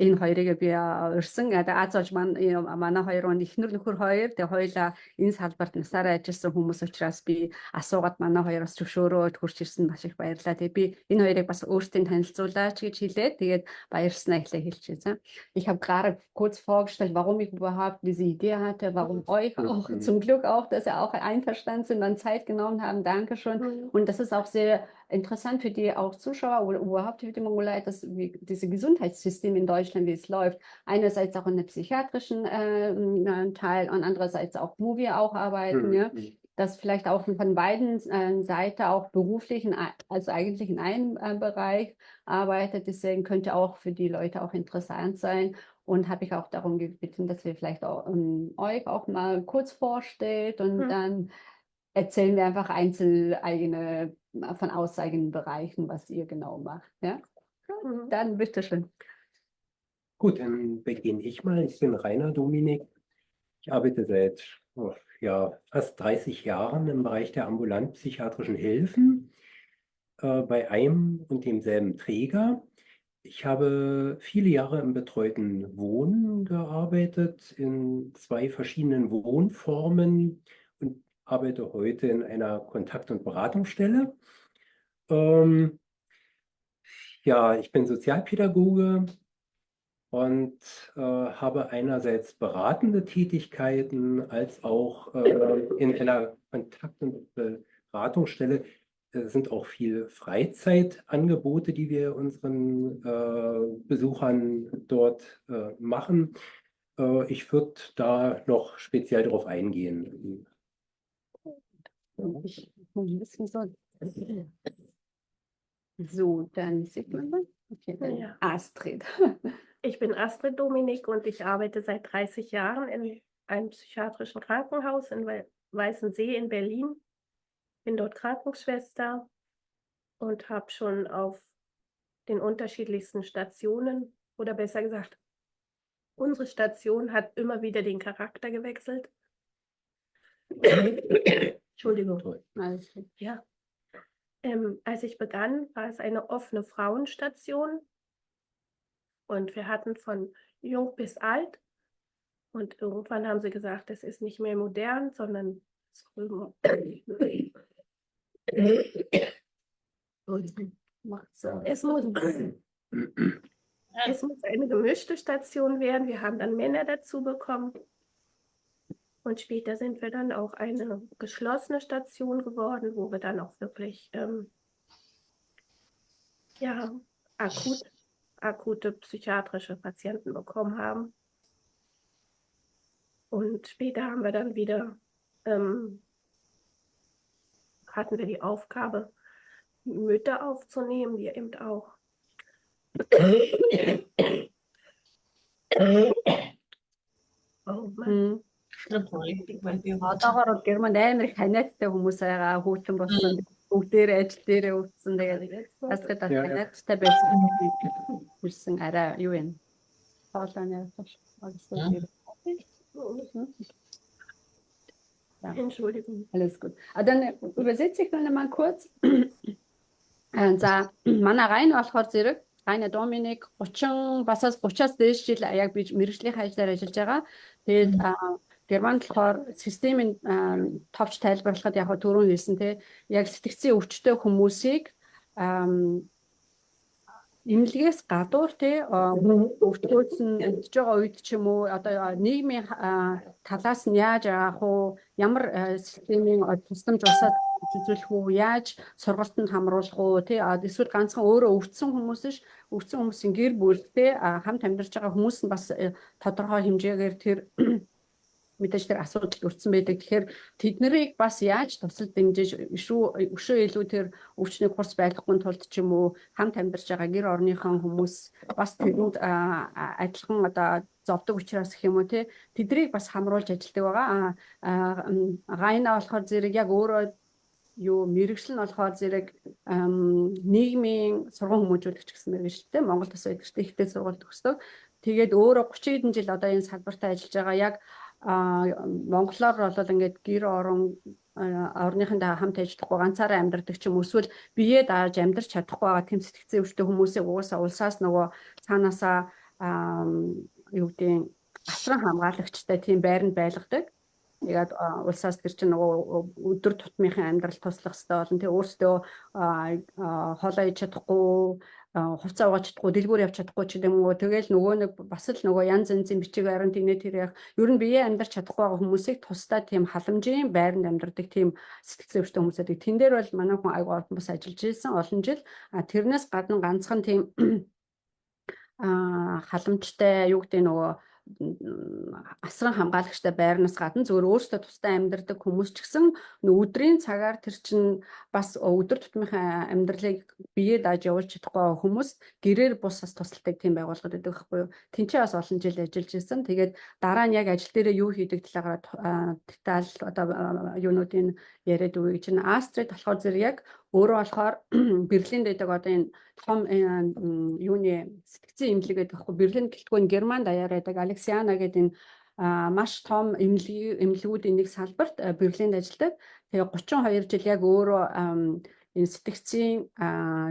энэ хоёрыг би урьсан. Аз ээж манай хоёр эхнэр нөхөр хоёр тэгээ хоёулаа энэ салбарт насаараа ажилласан хүмүүс учраас би асуугаад манай хоёроос зөвшөөрөөд хурж ирсэн маш их баярлалаа. Тэгээ би энэ хоёрыг бас өөртөө танилцуулаач гэж хэлээд тэгээд баярснаа эхлээ хэлчихсэн. Ich habe gerade kurz vorgestellt, warum ich überhaupt diese Idee hatte, warum euch auch zum Glück auch, dass ihr auch einverstanden sind und Zeit genommen haben. Dankeschön. Und das ist auch sehr interessant für die auch Zuschauer oder überhaupt für die Mongolei, dass diese Gesundheitssystem in Deutschland, wie es läuft, einerseits auch in der psychiatrischen Teil und andererseits auch, wo wir auch arbeiten, ja, dass vielleicht auch von beiden Seiten auch beruflich, also eigentlich in einem Bereich arbeitet. Deswegen könnte auch für die Leute auch interessant sein. Und habe ich auch darum gebeten, dass wir vielleicht auch, euch auch mal kurz vorstellt und dann erzählen wir einfach von eigenen Bereichen, was ihr genau macht. Ja? Dann bitteschön. Gut, dann beginne ich mal. Ich bin Rainer Dominik. Ich arbeite seit fast 30 Jahren im Bereich der ambulanten psychiatrischen Hilfen bei einem und demselben Träger. Ich habe viele Jahre im betreuten Wohnen gearbeitet, in 2 verschiedenen Wohnformen und arbeite heute in einer Kontakt- und Beratungsstelle. Ich bin Sozialpädagoge und habe einerseits beratende Tätigkeiten als auch in einer Kontakt- und Beratungsstelle sind auch viel Freizeitangebote, die wir unseren Besuchern dort machen. Ich würde da noch speziell darauf eingehen. So, dann sieht man das. Okay, dann Ja. Astrid. Ich bin Astrid Dominik und ich arbeite seit 30 Jahren in einem psychiatrischen Krankenhaus in Weißensee in Berlin. Bin dort Krankenschwester und habe schon auf den unterschiedlichsten Stationen, oder besser gesagt, unsere Station hat immer wieder den Charakter gewechselt. Entschuldigung. Ja. Als ich begann, war es eine offene Frauenstation und wir hatten von jung bis alt und irgendwann haben sie gesagt, es ist nicht mehr modern, sondern es muss eine gemischte Station werden. Wir haben dann Männer dazu bekommen. Und später sind wir dann auch eine geschlossene Station geworden, wo wir dann auch wirklich akute psychiatrische Patienten bekommen haben. Und später haben wir dann wieder, hatten wir die Aufgabe, Mütter aufzunehmen, die eben auch Одоогоор Германд амар их ханиадтай хүмүүс байгаа хүүтэн болсон. Бүгдээрээ ажил дээрээ өвдсөн. Тэгээд асгад ханиадтай байсан. Ирсэн арай юу вэ? Хоолойны Entschuldigung. Alles gut. Dann übersetze ich mal kurz. За манай Райн болохоор зэрэг Райна Доминик 30 басаас 30-аас дээш жил яг би мэргэжлийн ажиллаар ажиллаж байгаа. Тэгээд Германд болохоор системийн товч тайлбарлахад яг түрүүн хэлсэн те яг сэтгцийн өвчтөй хүмүүсийг имлэгээс гадуур те өвчтөөсөн өдөж байгаа үед ч юм уу одоо нийгмийн талаас нь яаж яах вэ? Ямар системийн тусламж усаад үзүүлэх үү? Яаж сургалтанд хамруулах уу? Тэ эсвэл ганцхан өөрөө өвдсөн хүмүүс ш өвдсөн хүмүүсийн гэр бүлтэй хамт амьдарч байгаа хүмүүс нь бас тодорхой хэмжээгээр тэр мэдээж тэр асуудал өртсөн байдаг. Тэгэхээр тэднийг бас яаж тусал дэмжиж өшөө илүү тэр өвчний курс байхгүй тулд ч юм уу хамт амьдарч байгаа гэр орныхон хүмүүс бас тэрэнд адилхан одоо зовдөг учраас гэх юм уу те тэднийг бас хамруулж ажилладаг байгаа. Гайна болохоор зэрэг яг өөрөө юу мэрэгжил нь болохоор зэрэг нийгмийн сургууль хүмүүжүүлэгч гэсэн мэрэгжилтэй Монголд бас байдаг шүү дээ. Ихтэй сургууль төгсдөг. Тэгээд өөрөө 30 хэдэн жил одоо энэ салбартаа ажиллаж байгаа. Яг монголоор бол ингээд гэр орныхондоо хамт ажиллахгүй ганцаараа амьдардаг ч юм эсвэл биеэ дааж амьдарч чадахгүй байгаа тэм сэтгцэн өвчтөй хүмүүсийг угаасаа улсаас нөгөө цаанаасаа юу гэдэг асран хамгаалагчтай тийм байранд байлгадаг. Тэгээд улсаас тэр чинь нөгөө өдөр тутмынхын амьдрал туслах хэрэгтэй болон тэг өөрсдөө хоолоо иж чадахгүй, хувцас угааж чадахгүй, дэлгүүр явж чадахгүй ч гэдэм үү. Тэгэл нөгөө нэг бас л нөгөө янз янзын бичиг баримт инээ тэр яг ер нь биеэ амьдарч чадахгүй байгаа хүмүүсийг тусдаа тийм халамжийн байранд амьдардаг тийм сэтгэл зүйчтэй хүмүүс байдаг. Тэн дээр бол манай хүн аягүй олон бас ажиллаж ирсэн олон жил. Тэрнээс гадна ганцхан тийм халамжтай юу гэдэг нөгөө асран хамгаалагчтай байрнаас гадна зөвөр өөрсдөө тусдаа амьдардаг хүмүүс ч гэсэн өдрийн цагаар тэр чинь бас өдөр тутмынхаа амьдралыг бие дааж явуулж чадахгүй хүмүүс гэрээр бусаас тусалдаг тийм байгууллагад байдаг байхгүй юу. Тэнцээ бас олон жил ажиллаж ирсэн. Тэгээд дараа нь яг ажил дээрээ юу хийдэг талаараа деталь одоо юунуудын яриад өгье гэж чинь Астрид болохоор зэрэг яг өөрөө болохоор Берлинд байдаг одоо энэ том юуны сэтгцэн имлэг гэдэг байхгүй Берлин гэлтгүй Германд даяар байдаг Алексиана гэдэг энэ маш том имлэгүүдийн нэг салбарт Берлинд ажилладаг. Тэгээ 32 жил яг өөрөө энэ сэтгцийн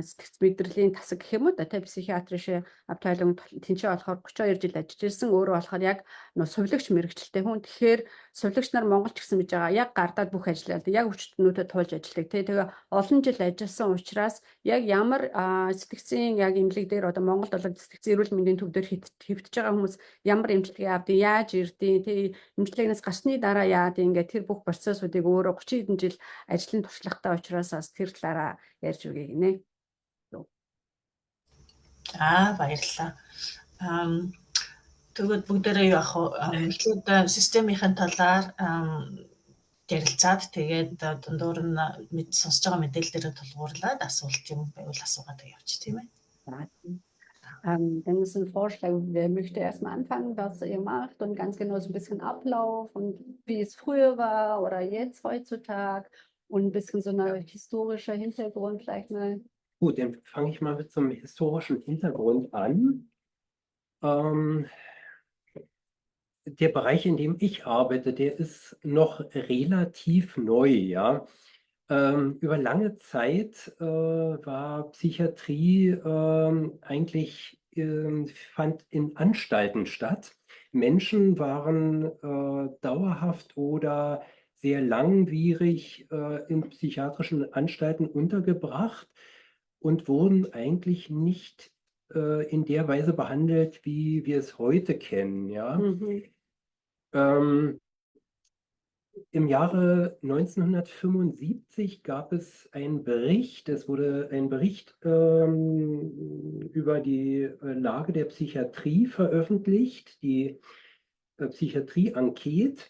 сэтгц мэдрэлийн тасаг гэх юм уу та психиатрийн Abteilung тэнцээ болохоор 32 жил ажиллаж ирсэн. Өөрөө болохоор яг сувилагч мэрэгчлээ хүн. Тэгэхээр сувилагч нар Монголч гэсэн гэж байгаа. Яг гардаад бүх ажиллаад яг өчтөнүүдэд туулж ажилладаг. Тэгээ олон жил ажилласан учраас яг ямар сэтгцийн яг имлэг дээр одоо Монголд болоод сэтгцийн эрүүл мэндийн төв дээр хэвтэж байгаа хүмүүс ямар эмчилгээ авдیں۔ Яаж ирдیں۔ Тэгээ эмчилгээнээс гарсны дараа яад ингээд тэр бүх процессуудыг өөрөө 30 хэдэн жил ажлын туршлагатай учраас тэр талаараа ярьж өгье гинэ. Баярлалаа. Тэгвэл бүгдээрээ юу ах вэ? Эхлээд системийн талаар ярилцаад тэгээд дундуур нь сонсож байгаа мэдээлэл дээр тулгуурлаад асуулт юм байвал асуугаад явчих тийм ээ. Dann ist ein Vorschlag, wer möchte erstmal anfangen, was ihr macht und ganz genau so ein bisschen Ablauf und wie es früher war oder jetzt heutzutage und ein bisschen so ein historischer Hintergrund vielleicht mal. Gut, dann fange ich mal mit so einem historischen Hintergrund an. Der Bereich, in dem ich arbeite, der ist noch relativ neu, ja. Über lange Zeit war Psychiatrie eigentlich, fand in Anstalten statt. Menschen waren dauerhaft oder sehr langwierig in psychiatrischen Anstalten untergebracht und wurden eigentlich nicht in der Weise behandelt, wie wir es heute kennen, ja. Im Jahre 1975 gab es einen Bericht, es wurde ein Bericht über die Lage der Psychiatrie veröffentlicht, die Psychiatrie-Enquete.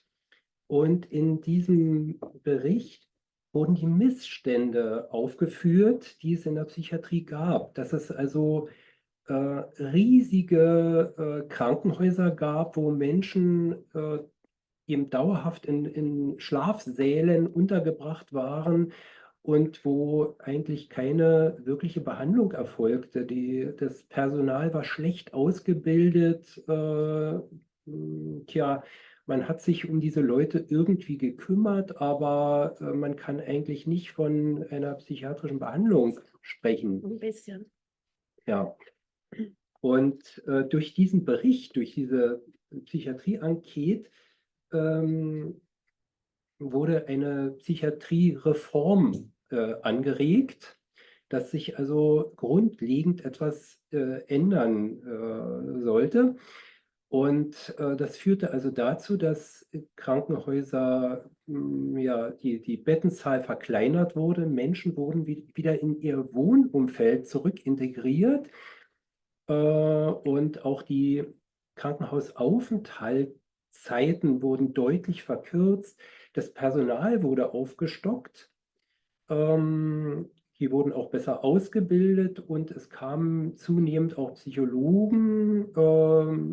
Und in diesem Bericht wurden die Missstände aufgeführt, die es in der Psychiatrie gab. Dass es also riesige Krankenhäuser gab, wo Menschen eben dauerhaft in Schlafsälen untergebracht waren und wo eigentlich keine wirkliche Behandlung erfolgte. Das Personal war schlecht ausgebildet. Man hat sich um diese Leute irgendwie gekümmert, aber man kann eigentlich nicht von einer psychiatrischen Behandlung sprechen. Ein bisschen. Ja. Und durch diesen Bericht, durch diese Psychiatrie-Enquete, wurde eine Psychiatriereform angeregt, dass sich also grundlegend etwas ändern sollte. Und das führte also dazu, dass Krankenhäuser, die Bettenzahl verkleinert wurde, Menschen wurden wieder in ihr Wohnumfeld zurückintegriert und auch die Krankenhausaufenthaltszeiten wurden deutlich verkürzt, das Personal wurde aufgestockt, die wurden auch besser ausgebildet und es kamen zunehmend auch Psychologen,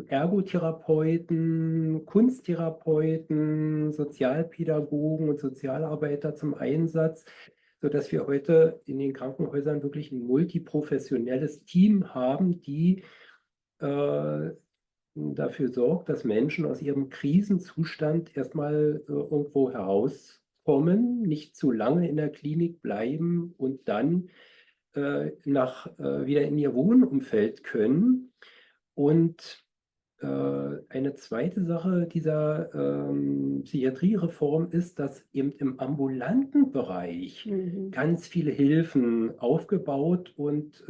Ergotherapeuten, Kunsttherapeuten, Sozialpädagogen und Sozialarbeiter zum Einsatz, sodass wir heute in den Krankenhäusern wirklich ein multiprofessionelles Team haben, die dafür sorgt, dass Menschen aus ihrem Krisenzustand erstmal irgendwo herauskommen, nicht zu lange in der Klinik bleiben und dann wieder in ihr Wohnumfeld können. Und eine zweite Sache dieser Psychiatriereform ist, dass eben im ambulanten Bereich Mhm. ganz viele Hilfen aufgebaut und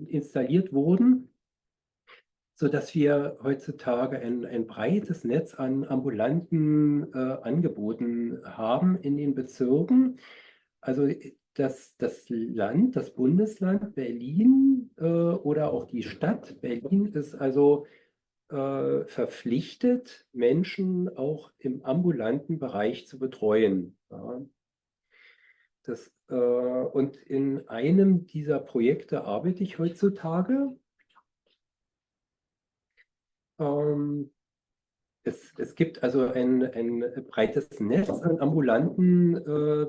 installiert wurden, sodass wir heutzutage ein breites Netz an ambulanten Angeboten haben in den Bezirken. Also das Land, das Bundesland Berlin oder auch die Stadt Berlin ist also verpflichtet, Menschen auch im ambulanten Bereich zu betreuen. Ja. Und in einem dieser Projekte arbeite ich heutzutage. Ähm, es gibt also ein breites Netz an ambulanten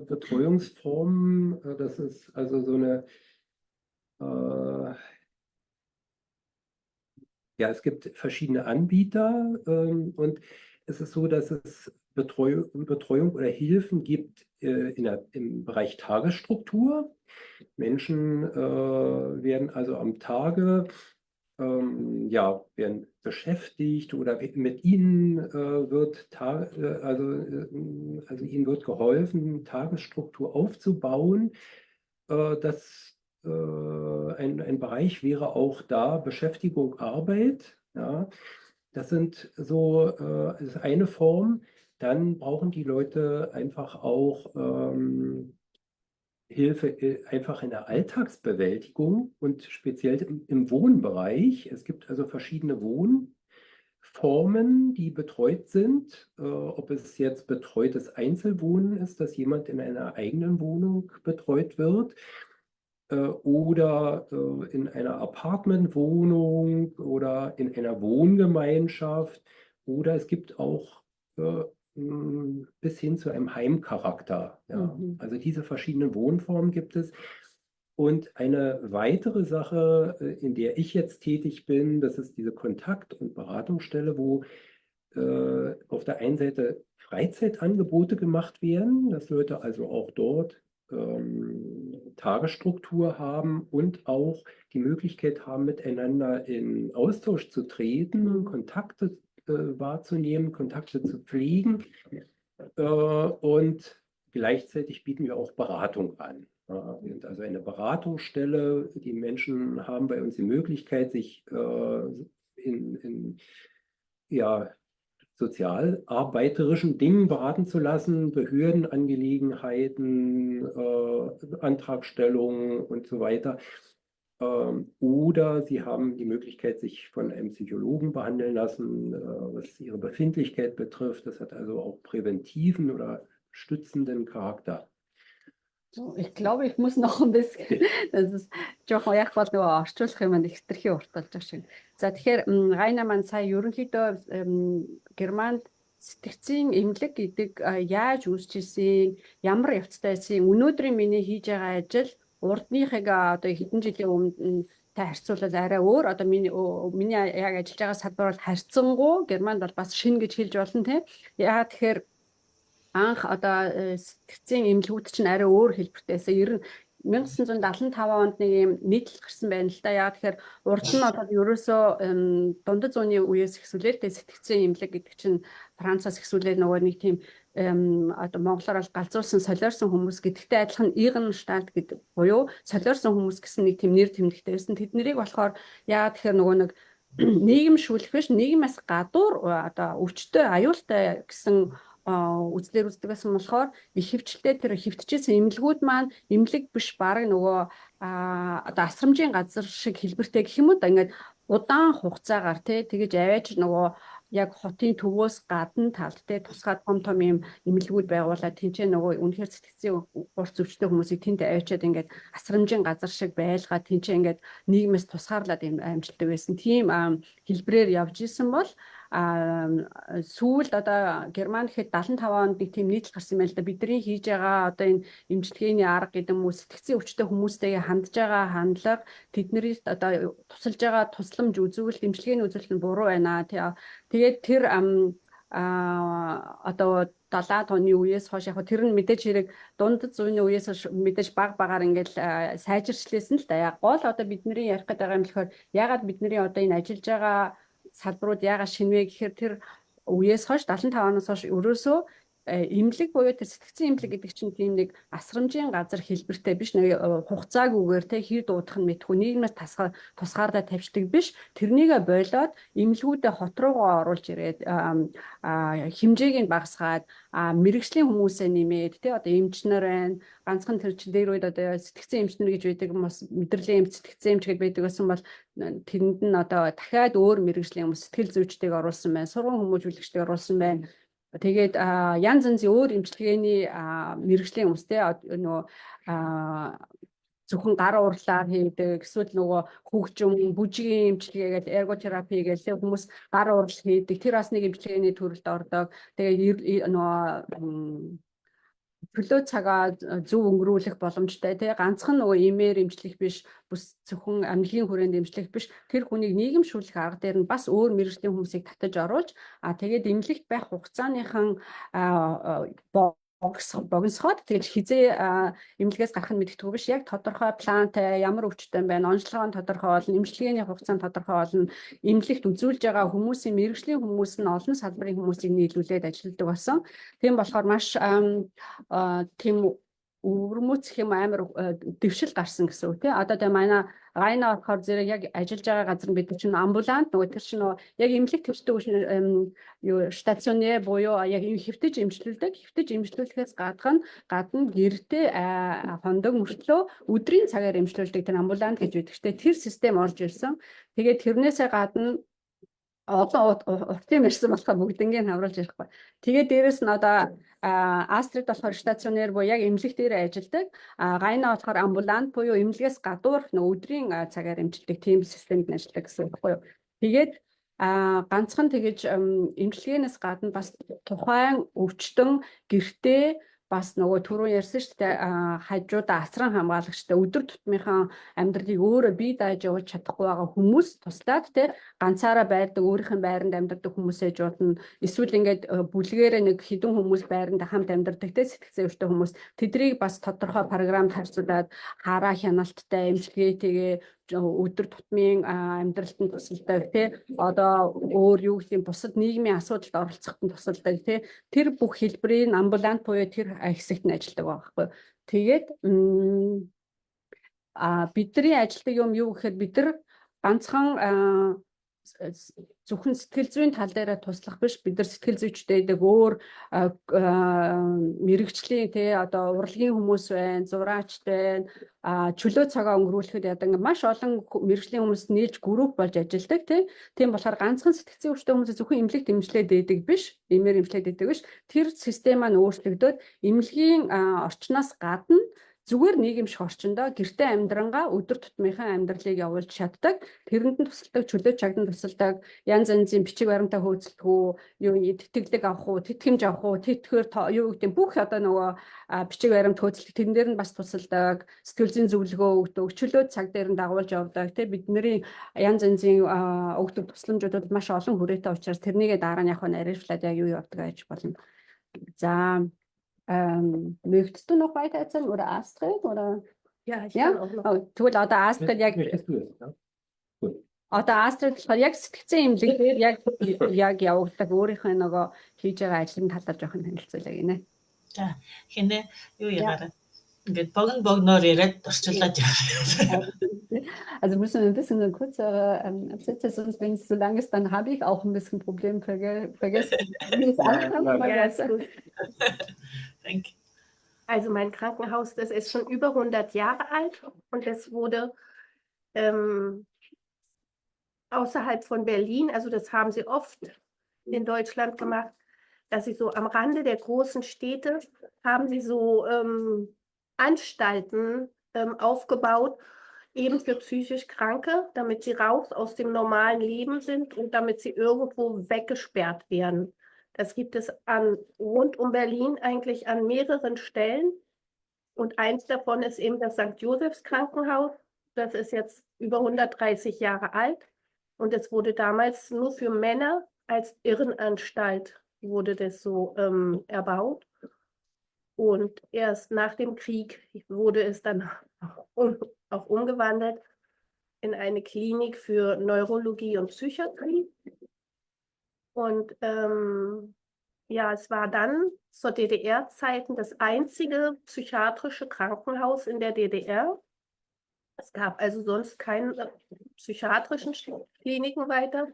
Betreuungsformen. Das ist also so eine, äh, ja, es gibt verschiedene Anbieter und es ist so, dass es Betreuung oder Hilfen gibt im Bereich Tagesstruktur. Menschen werden also am Tage ja, werden beschäftigt oder mit ihnen also ihnen wird geholfen, Tagesstruktur aufzubauen. Ein Bereich wäre auch da Beschäftigung, Arbeit. Ja. Das ist eine Form. Dann brauchen die Leute einfach auch Hilfe einfach in der Alltagsbewältigung und speziell im Wohnbereich. Es gibt also verschiedene Wohnformen, die betreut sind. Ob es jetzt betreutes Einzelwohnen ist, dass jemand in einer eigenen Wohnung betreut wird, oder in einer Apartmentwohnung oder in einer Wohngemeinschaft. Oder es gibt auch bis hin zu einem Heimcharakter. Ja. Mhm. Also diese verschiedenen Wohnformen gibt es. Und eine weitere Sache, in der ich jetzt tätig bin, das ist diese Kontakt- und Beratungsstelle, wo auf der einen Seite Freizeitangebote gemacht werden, dass Leute also auch dort Tagesstruktur haben und auch die Möglichkeit haben, miteinander in Austausch zu treten, Kontakte wahrzunehmen, Kontakte zu pflegen. Und gleichzeitig bieten wir auch Beratung an. Wir sind also eine Beratungsstelle. Die Menschen haben bei uns die Möglichkeit, sich in ja, sozialarbeiterischen Dingen beraten zu lassen, Behördenangelegenheiten, Antragstellungen und so weiter. Oder sie haben die Möglichkeit, sich von einem Psychologen behandeln lassen, was ihre Befindlichkeit betrifft. Das hat also auch präventiven oder stützenden Charakter. So, ich glaube, ich muss noch ein bisschen, das ist жоохон яг бол нөгөө орчуулах юм их хэтэрхий урт болж байгаа шиг. За тэгэхээр Райна маань сая ерөнхийдөө Германд сэтгцийн эмнэлэг гэдэг яаж үүсч ирсэн, ямар явцтай байсан, өнөөдрийн миний хийж байгаа ажил урдныхыг одоо хэдэн жилийн өмнө та харьцуулбал арай өөр. Одоо миний яг ажиллаж байгаа салбар бол харьцангуй Германд бол бас шинэ гэж хэлж болно тийм. Яагаад тэгэхээр анх одоо сэтгцийн эмнэлгүүд чинь арай өөр хэлбэртэйсэн. Ер нь 1975 онд нэг юм нийтлэл гарсан байна л да. Яагаад тэгэхээр урд нь одоо ерөөсөө дундад зууны үеэс эхсүүлээд сэтгцийн эмнэлэг гэдэг чинь Францаас эхсүүлээд нөгөө нэг тийм одоо монголоор бол галзуурсан солиорсон хүмүүс гэдэгтэй адилхан Игенштадт гэдэг буюу солиорсон хүмүүс гэсэн нэг тийм нэр тэмдэгтэй байсан. Тэднийг болохоор яагаад тэгэхээр нөгөө нэг нийгэм шүүлэх биш, нийгмээс гадуур одоо өвчтөй аюултай гэсэн үзлэр үздэг байсан болохоор их хөвчлөлтэй тэр хөвтөжсэн эмнэлгүүд маань эмнэлэг биш баг нөгөө одоо асрамжийн газар шиг хэлбэртэй гэх юм уу да ингээд удаан хугацаагаар тэгэж аваач нөгөө яг хотын төвөөс гадна талд тусгаад том юм эмнэлгүүд байгуулад тэнцээ нөгөө үнэхээр сэтгцийн урт өвчтөй хүмүүсийг тэнд аваачаад ингээд асрамжийн газар шиг байлгаад тэнцээ ингээд нийгмээс тусгаарлаад юм амжилттай байсан. Тийм хэлбрээр явж исэн бол сүүлд одоо Герман гэхэд 75 онд нэг тийм нийтлэл гарсан юм байна л да. Бидний хийж байгаа одоо энэ эмчилгээний арга гэдэг юм уу сэтгцийн өвчтөй хүмүүстэйгээ хандж байгаа хандлага тэднэрт одоо тусалж байгаа тусламж үзүүлэлт эмчилгээний үзүүлэлт нь буруу байна. Тэгээд тэр одоо 70 оны үеэс хойш яг тэр нь мэдээж хэрэг дундад зууны үеэс хойш мэдээж багаар ингээл сайжирчлээсэн л да. Яг гол одоо бидний ярих гэдэг юм болохоор ягаад бидний одоо энэ ажиллаж байгаа салбарууд ягаад шинвэ гэхээр тэр үеэс хойш 75 оноос хойш ерөөсөө эмнэлэг буюу тэр сэтгцэн эмнэлэг гэдэг чинь тийм нэг асрамжийн газар хэлбэртэй биш, нэг хугацаагүйгээр те хэр дуудах нь мэдгүй нийгмээс тусгаарлаа тавьчихдаг биш. Тэрнийгээ болоод эмнэлгүүдэд хот руугаа оруулж ирээд хэмжээг нь багасгаад мэрэгжлийн хүмүүсээ нэмээд те одоо эмчнэр байна. Ганцхан тэр чинь дээр үед одоо сэтгцэн эмчнэр гэж байдаг бас мэдрэлийн эмч сэтгцэн эмч гэж байдаг гэсэн бол тэрэнд нь одоо дахиад өөр мэрэгжлийн хүмүүс сэтгэл зүйчдийг оруулсан байна. Сургууль хүмүүжүүлэгчдийг оруулсан байна. Тэгээд янз янзын өөр эмчилгээний мэрэгжлийн хүмүүстэй нөгөө зөвхөн гар урлаар хийдэг эсвэл нөгөө хөгжим бүжгийн эмчилгээ гэдэг эрготерапи гэдэг хүмүүс гар урал хийдэг. Тэр бас нэг эмчилгээний төрөлд ордог. Тэгээд нөгөө төлөө цагаа зөв өнгөрүүлэх боломжтой тий ганцхан нөгөө имээр эмчлэх биш бүс зөвхөн амьдлын хүрээнд эмчлэх биш тэр хүнийг нийгэмшүүлэх арга дээр нь бас өөр мэргэжлийн хүмүүсийг татаж оруулж тэгээд эмнэлэгт байх хугацааныхан богиносгоод тэгж хизээ эмнэлгээс гарах нь мэддэггүй биш яг тодорхой плантай ямар өвчтөн байна онцлогоо тодорхой болно эмчилгээний хугацаанд тодорхой болно эмнэлэгт үзүүлж байгаа хүмүүсийн мэргэжлийн хүмүүс нь олон салбарын хүмүүсийг нийлүүлээд ажилладаг болсон тийм болохоор маш тийм өвөрмөц юм амар дэвшил гарсан гэсэн үг тий одоо тэгээ манай гайна болохоор зэрэг яг ажиллаж байгаа газар бид чинь амбулант нөгөө тэр чинь яг эмнэлэг төвчдөг юу стационер буюу яг хэвтэж эмчлүүлэхээс гадна гэртээ хондог мөртлөө өдрийн цагаар эмчлүүлдэг тэр амбулант гэж байдаг штэ тэр систем орж ирсэн тэгээд тэрнээсээ гадна одоо уртын ирсэн болохоор бүгднийг хамруулж ярихгүй. Тэгээд дээрэс нь одоо Астрид болохоор стационер буюу яг эмнэлэг дээр ажилладаг. Гайна болохоор амбулант буюу эмнэлгээс гадуур өдрийн цагаар эмчилдэг тийм системд ажилладаг гэсэн үг байхгүй юу. Тэгээд ганцхан тэгэж эмчилгээнээс гадна бас тухайн өвчтөн гэртээ бас нөгөө түрүү ярьсан шүү дээ хажуудаа асран хамгаалагчтай өдөр тутмынхаа амьдралыг өөрөө бие дааж явуулж чадахгүй байгаа хүмүүс туслаад те ганцаараа байрдаг өөрийнх нь байранд амьдардаг хүмүүсээ жуулна эсвэл ингээд бүлгээрээ нэг хэдэн хүмүүс байранд хамт амьдардаг те сэтгцэн өвчтэй хүмүүс тэдрийг бас тодорхой програмд харьцуулаад хараа хяналттай эмчилгээтэйгээ өдөр тутмын амьдралд нь тусалдаг тий одоо өөр юу гэдэг бусад нийгмийн асуудалд оролцоход нь тусалдаг тий тэр бүх хэлбэрийн амбулант буюу тэр хэсэгт нь ажилладаг байгаа байхгүй. Тэгээд бидний ажилладаг юм юу гэхээр бид нар ганцхан зөвхөн сэтгэл зүйн тал дээр туслах биш бид нар сэтгэл зүйчтэйдэг өөр мэрэгжлийн тий одоо урлагийн хүмүүс байна зураач байна чөлөө цагаа өнгөрүүлэхэд яадаг маш олон мэрэгжлийн хүмүүс нийлж групп болж ажилладаг тийм болохоор ганцхан сэтгцэн өвчтэй хүмүүс зөвхөн эмнэлэгт эмчлээд байдаг биш эмээр эмчлээд байдаг биш тэр систем маань өөрчлөгдөөд эмнэлгийн орчноос гадна зүгээр нийгэмших орчиндөө гэртээ амьдрангаа өдөр тутмынхаа амьдралыг явуулж чаддаг. Тэрэнд нь тусалдаг, чөлөө чагдан тусалдаг, янз янзын бичиг баримтаа хөөцөлдгөө, юу тэтгэлэг авах уу, тэтгэмж авах уу, тэтгэхэр юу гэдэг бүх одоо нөгөө бичиг баримт хөөцөлдөг тэрэн дээр нь бас тусалдаг, сэтгэл зүйн зөвлөгөө өгдөг, чөлөө цаг дээр нь дагуулж явдаг. Бидний янз янзын өгдөг тусламжуудад маш олон хүрээтэй учраас тэрнийгээ дараа нь яг нарийвчлаад яг юу явдаг гэж болно. За möchtest du noch weiter erzählen oder Astrid oder Ja, ich ja? kann auch noch. Oh, тэгвэл одоо Astrid яг одоо Astrid болохоор яг сэтгцэн эмнэлэг яг явагддаг өөрийнхөө нөгөө хийж байгаа ажлын талаар жоохон танилцуулъя гинэ. За хинэ юу ягараа ингээд богноор яриад орчуулад яваа. Also müssen wir ein bisschen eine kurze Absätze, sonst wenn es so lang ist, dann habe ich auch ein bisschen Problem vergessen, wie es anfängt. Ja, ist gut. Thank you. Also mein Krankenhaus, das ist schon über 100 Jahre alt und das wurde außerhalb von Berlin, also das haben sie oft in Deutschland gemacht, dass sie so am Rande der großen Städte haben sie so Anstalten aufgebaut, eben für psychisch Kranke, damit sie raus aus dem normalen Leben sind und damit sie irgendwo weggesperrt werden. Das gibt es rund um Berlin eigentlich an mehreren Stellen. Und eins davon ist eben das St. Josephs Krankenhaus. Das ist jetzt über 130 Jahre alt. Und es wurde damals nur für Männer als Irrenanstalt wurde das so erbaut. Und erst nach dem Krieg wurde es dann auch umgewandelt in eine Klinik für Neurologie und Psychiatrie. Und ja, es war dann zur DDR-Zeiten das einzige psychiatrische Krankenhaus in der DDR. Es gab also sonst keine psychiatrischen Kliniken weiter,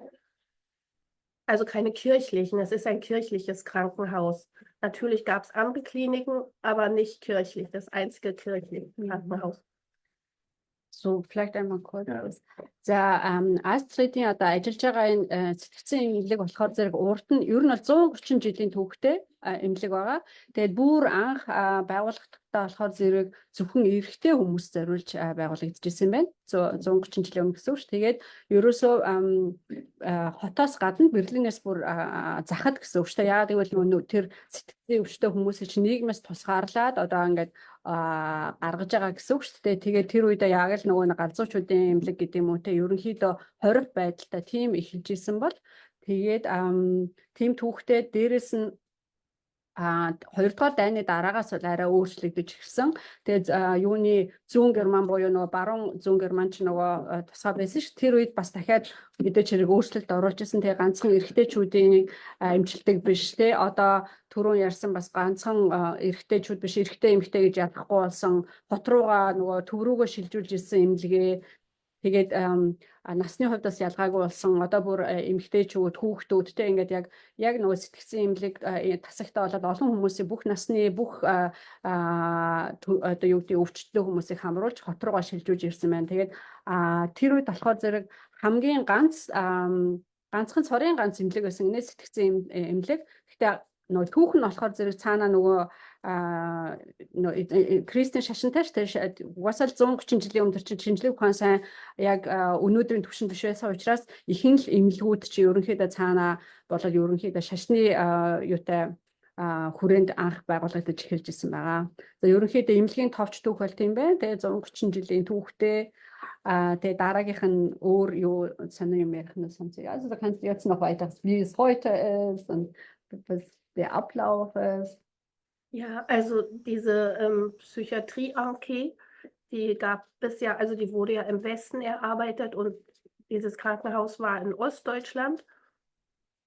also keine kirchlichen. Es ist ein kirchliches Krankenhaus. Natürlich gab es andere Kliniken, aber nicht kirchlich, das einzige kirchliche Krankenhaus. So, vielleicht einmal kurz. Ja. За Астридийн одоо ажиллаж байгаа энэ сэтгцэн эмнэлэг болохоор зэрэг урд нь ер нь бол 130 жилийн түүхтэй эмнэлэг байгаа. Тэгээд бүр анх байгууллагатай болохоор зэрэг зөвхөн эрэгтэй хүмүүс зориулж байгуулагдчихсан байна. 130 жилийн өмнө гэсэн үг ш. Тэгээд ерөөсөө хотоос гадна Берлинээс бүр захад гэсэн үг ш. Яагаад гэвэл тэр сэтгцэн өвчтөе хүмүүсийг чинь нийгмээс тусгаарлаад одоо ингээд гаргаж байгаа гэсэн үг шүү дээ. Тэгээд тэр үедээ яг л нөгөө галзуучуудын эмнэлэг гэдэг юм уу те ерөнхийдөө хорих байдалтай тийм эхэлж исэн бол тэгээд тийм түүхтэй дээрэс нь хоёрдугаар дайны дараагаас бол арай өөрчлөгдөж ирсэн. Тэгээд юуны зүүн Герман буюу нөгөө баруун зүүн Герман ч нөгөө тусгай байсан ш. Тэр үед бас дахиад мэдээж хэрэг өөрчлөлт оруулж исэн. Тэгээд ганцхан эрэгтэйчүүдийн эмчилдэг биш те. Одоо түрүүн ярьсан бас ганцхан эрэгтэйчүүд биш, эрэгтэй эмэгтэй гэж ялгахгүй болсон. Хот руугаа нөгөө төв рүүгээ шилжүүлж ирсэн эмнэлгээ. Тэгээд насны хувьд бас ялгаагүй болсон. Одоо бүр эмэгтэйчүүд, хүүхдүүдтэй ингээд яг нөгөө сэтгцэн эмнэлэг тасагтаа болоод олон хүмүүсийн бүх насны бүх одоо юу гэдэг өвчтөе хүмүүсийг хамруулж хот руугаа шилжүүлж ирсэн байна. Тэгээд тэр үед болохоор зэрэг хамгийн ганцхан цорын ганц эмнэлэг байсан. Энэ сэтгцэн эмнэлэг. Гэхдээ нөгөө түүх нь болохоор зэрэг цаана нөгөө Кристин шашинтай ш. Угаасаа 130 жилийн өмнө чинь шинжлэх ухаан сайн яг өнөөдрийн түвшин биш байсан учраас ихэнх л эмнэлгүүд чи ерөнхийдөө цаана болоод ерөнхийдөө шашны юутай хүрээнд анх байгуулагдаж эхэлж исэн байгаа. За ерөнхийдөө эмнэлгийн товч түүх бол тийм байна. Тэгээ 130 жилийн түүхтэй тэгээ дараагийнх нь өөр юу сонир юм ярих нь сонцгоо. Also da kannst du jetzt noch weiter, wie es heute ist und was der Ablauf ist. Ja, also diese Psychiatrie-AG, die gab es ja, also die wurde ja im Westen erarbeitet und dieses Krankenhaus war in Ostdeutschland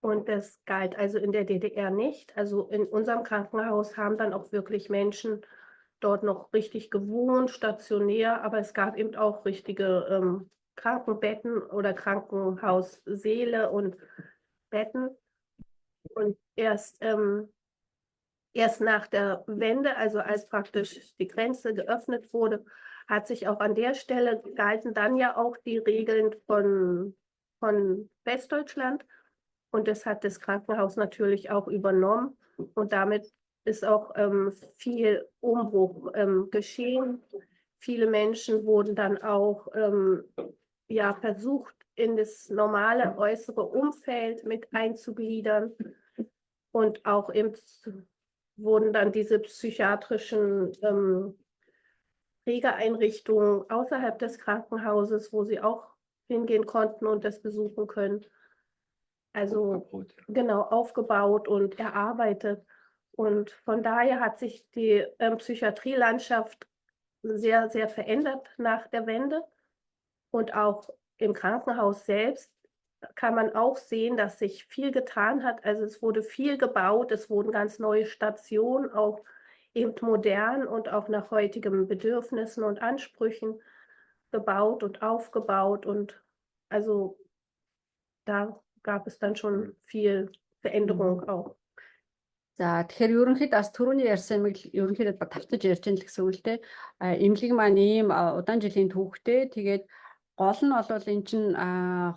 und das galt also in der DDR nicht. Also in unserem Krankenhaus haben dann auch wirklich Menschen dort noch richtig gewohnt, stationär, aber es gab eben auch richtige Krankenbetten oder Krankenhaussäle und Betten. Und erst nach der Wende, also als praktisch die Grenze geöffnet wurde, hat sich auch an der Stelle galten dann ja auch die Regeln von Westdeutschland. Und das hat das Krankenhaus natürlich auch übernommen. Und damit ist auch viel Umbruch geschehen. Viele Menschen wurden dann auch ja, versucht, in das normale äußere Umfeld mit einzugliedern. Und auch eben wurden dann diese psychiatrischen Pflegeeinrichtungen außerhalb des Krankenhauses, wo sie auch hingehen konnten und das besuchen können. Also genau, aufgebaut und erarbeitet. Und von daher hat sich die Psychiatrielandschaft sehr, sehr verändert nach der Wende. Und auch im Krankenhaus selbst kann man auch sehen, dass sich viel getan hat. Also es wurde viel gebaut, es wurden ganz neue Stationen, auch eben modern und auch nach heutigen Bedürfnissen und Ansprüchen gebaut und aufgebaut. Und also da gab es dann schon viel Veränderung auch. За тэгэхээр ерөнхийдөө бас түрүүний ярьсан юм ерөнхийдөө тавтаж ярьж байгаа л гэсэн үг л дээ. Эмнэлэг маань ийм удаан жилийн түүхтэй. Тэгээд гол нь бол эн чинь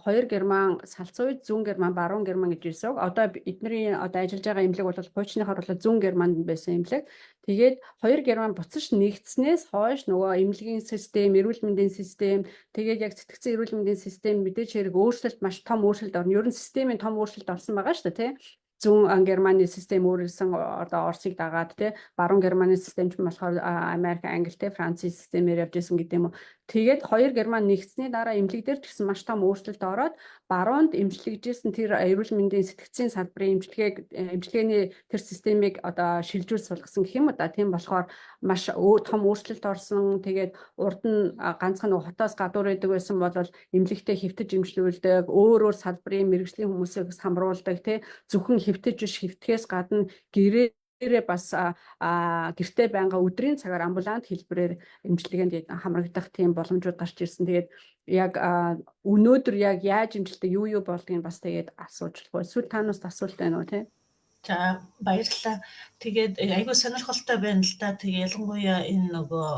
хоёр герман салцсан үед зүүн герман, баруун герман гэж ирсэн. Одоо эдний одоо ажиллаж байгаа эмнэлэг бол хуучныхаар бол зүүн германд байсан эмнэлэг. Тэгээд хоёр герман буцаж нэгдснээс хойш нөгөө эмнэлгийн систем, эрүүл мэндийн систем, тэгээд яг сэтгцэн эрүүл мэндийн систем мэдээж хэрэг өөрчлөлт маш том өөрчлөлт орно. Ер нь системийн том өөрчлөлт орсон байгаа шүү дээ, тий. Зүүн Германы систем өөрөлдсөн одоо Оросыг дагаад тий баруун Германы систем ч болохоор Америк, Англи, Францын системээр явж исэн гэдэг юм уу. Тэгээд 2 герман нэгдсэний дараа эмнэлэг дээр ч гэсэн маш том өөрчлөлт ороод баруунд эмчилгэжсэн тэр эрүүл мэндийн сэтгцийн салбарын эмчилгээний тэр системийг одоо шилжүүл сулгасан гэх юм уу да. Тийм болохоор маш том өөрчлөлт орсон. Тэгээд урд нь ганцхан нэг хотоос гадуур идэг байсан бол эмнэлэгтээ хэвтэж эмчлүүлдэг, өөр салбарын мэрэгжлийн хүмүүсийг хамруулдаг тий. Зөвхөн хэвтэж биш хэвтгэхээс гадна гэрээрээ бас гэртээ байнга өдрийн цагаар амбулант хэлбэрээр эмчилгээнд хамрагдах тийм боломжууд гарч ирсэн. Тэгээд яг өнөөдөр яг яаж эмчилдэг юу болдгийг бас тэгээд асууж болох. Эсвэл танаас асуулт байна уу тий? За баярлалаа. Тэгээд айгүй сонирхолтой байна л да. Тэгээ ялангуяа энэ нөгөө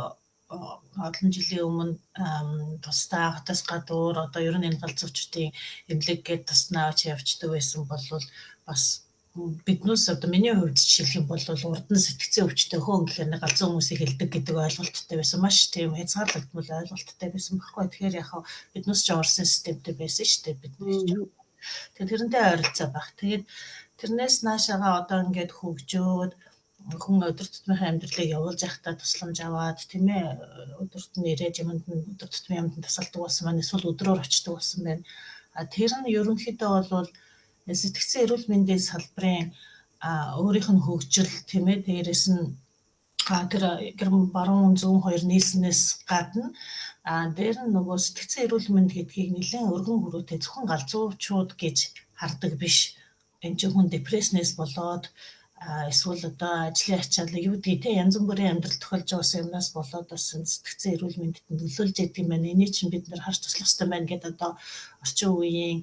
олон жилийн өмнө тусдаа хотоос гадуур одоо ер нь энэ галзуучдын эмнэлэг гээд туснаа авч явждаг байсан бол бас биднээс одоо миний хувьд жишээлх юм бол урд нь сэтгцэн өвчтөй хөөн гэхээр нэг галзуу хүмүүсийг хэлдэг гэдэг ойлголттой байсан. Маш тийм хязгаарлагдмал ойлголттой байсан байхгүй. Тэгэхээр яг биднээс ч орсон системтэй байсан шүү дээ биднээс ч. Тэгээд тэрнтэй ойролцоо байх. Тэгээд тэрнээс наашаага одоо ингээд хөгжөөд хүн өдөр тутмынхаа амьдралыг явуулж байхдаа тусламж аваад тийм ээ өдөрт нь ирээд өдөр тутмын юмд тасалдаг болсон маань эсвэл өдрөөр очдог болсон байна. Тэр нь ерөнхийдөө бол сэтгцэн эрүүл мэндийн салбарын өөрийнх нь хөгжил тийм ээ дээрээс нь тэр баруун зүүн хоёр нийлснээс гадна дээр нь нөгөө сэтгцэн эрүүл мэнд гэдгийг нэлээд өргөн хүрээтэй зөвхөн галзуучууд гэж хардаг биш. Энд чинь хүн депресснээс болоод эсвэл одоо ажлын ачаалал юу гэдэг те янз бүрийн амьдрал тохиолж байгаа юмнаас болоод бас сэтгцэн эрүүл мэндэд нөлөөлж яадаг юм байна. Энийг чинь бид нэр харж туслах хэрэгтэй байна гэдэг одоо орчин үеийн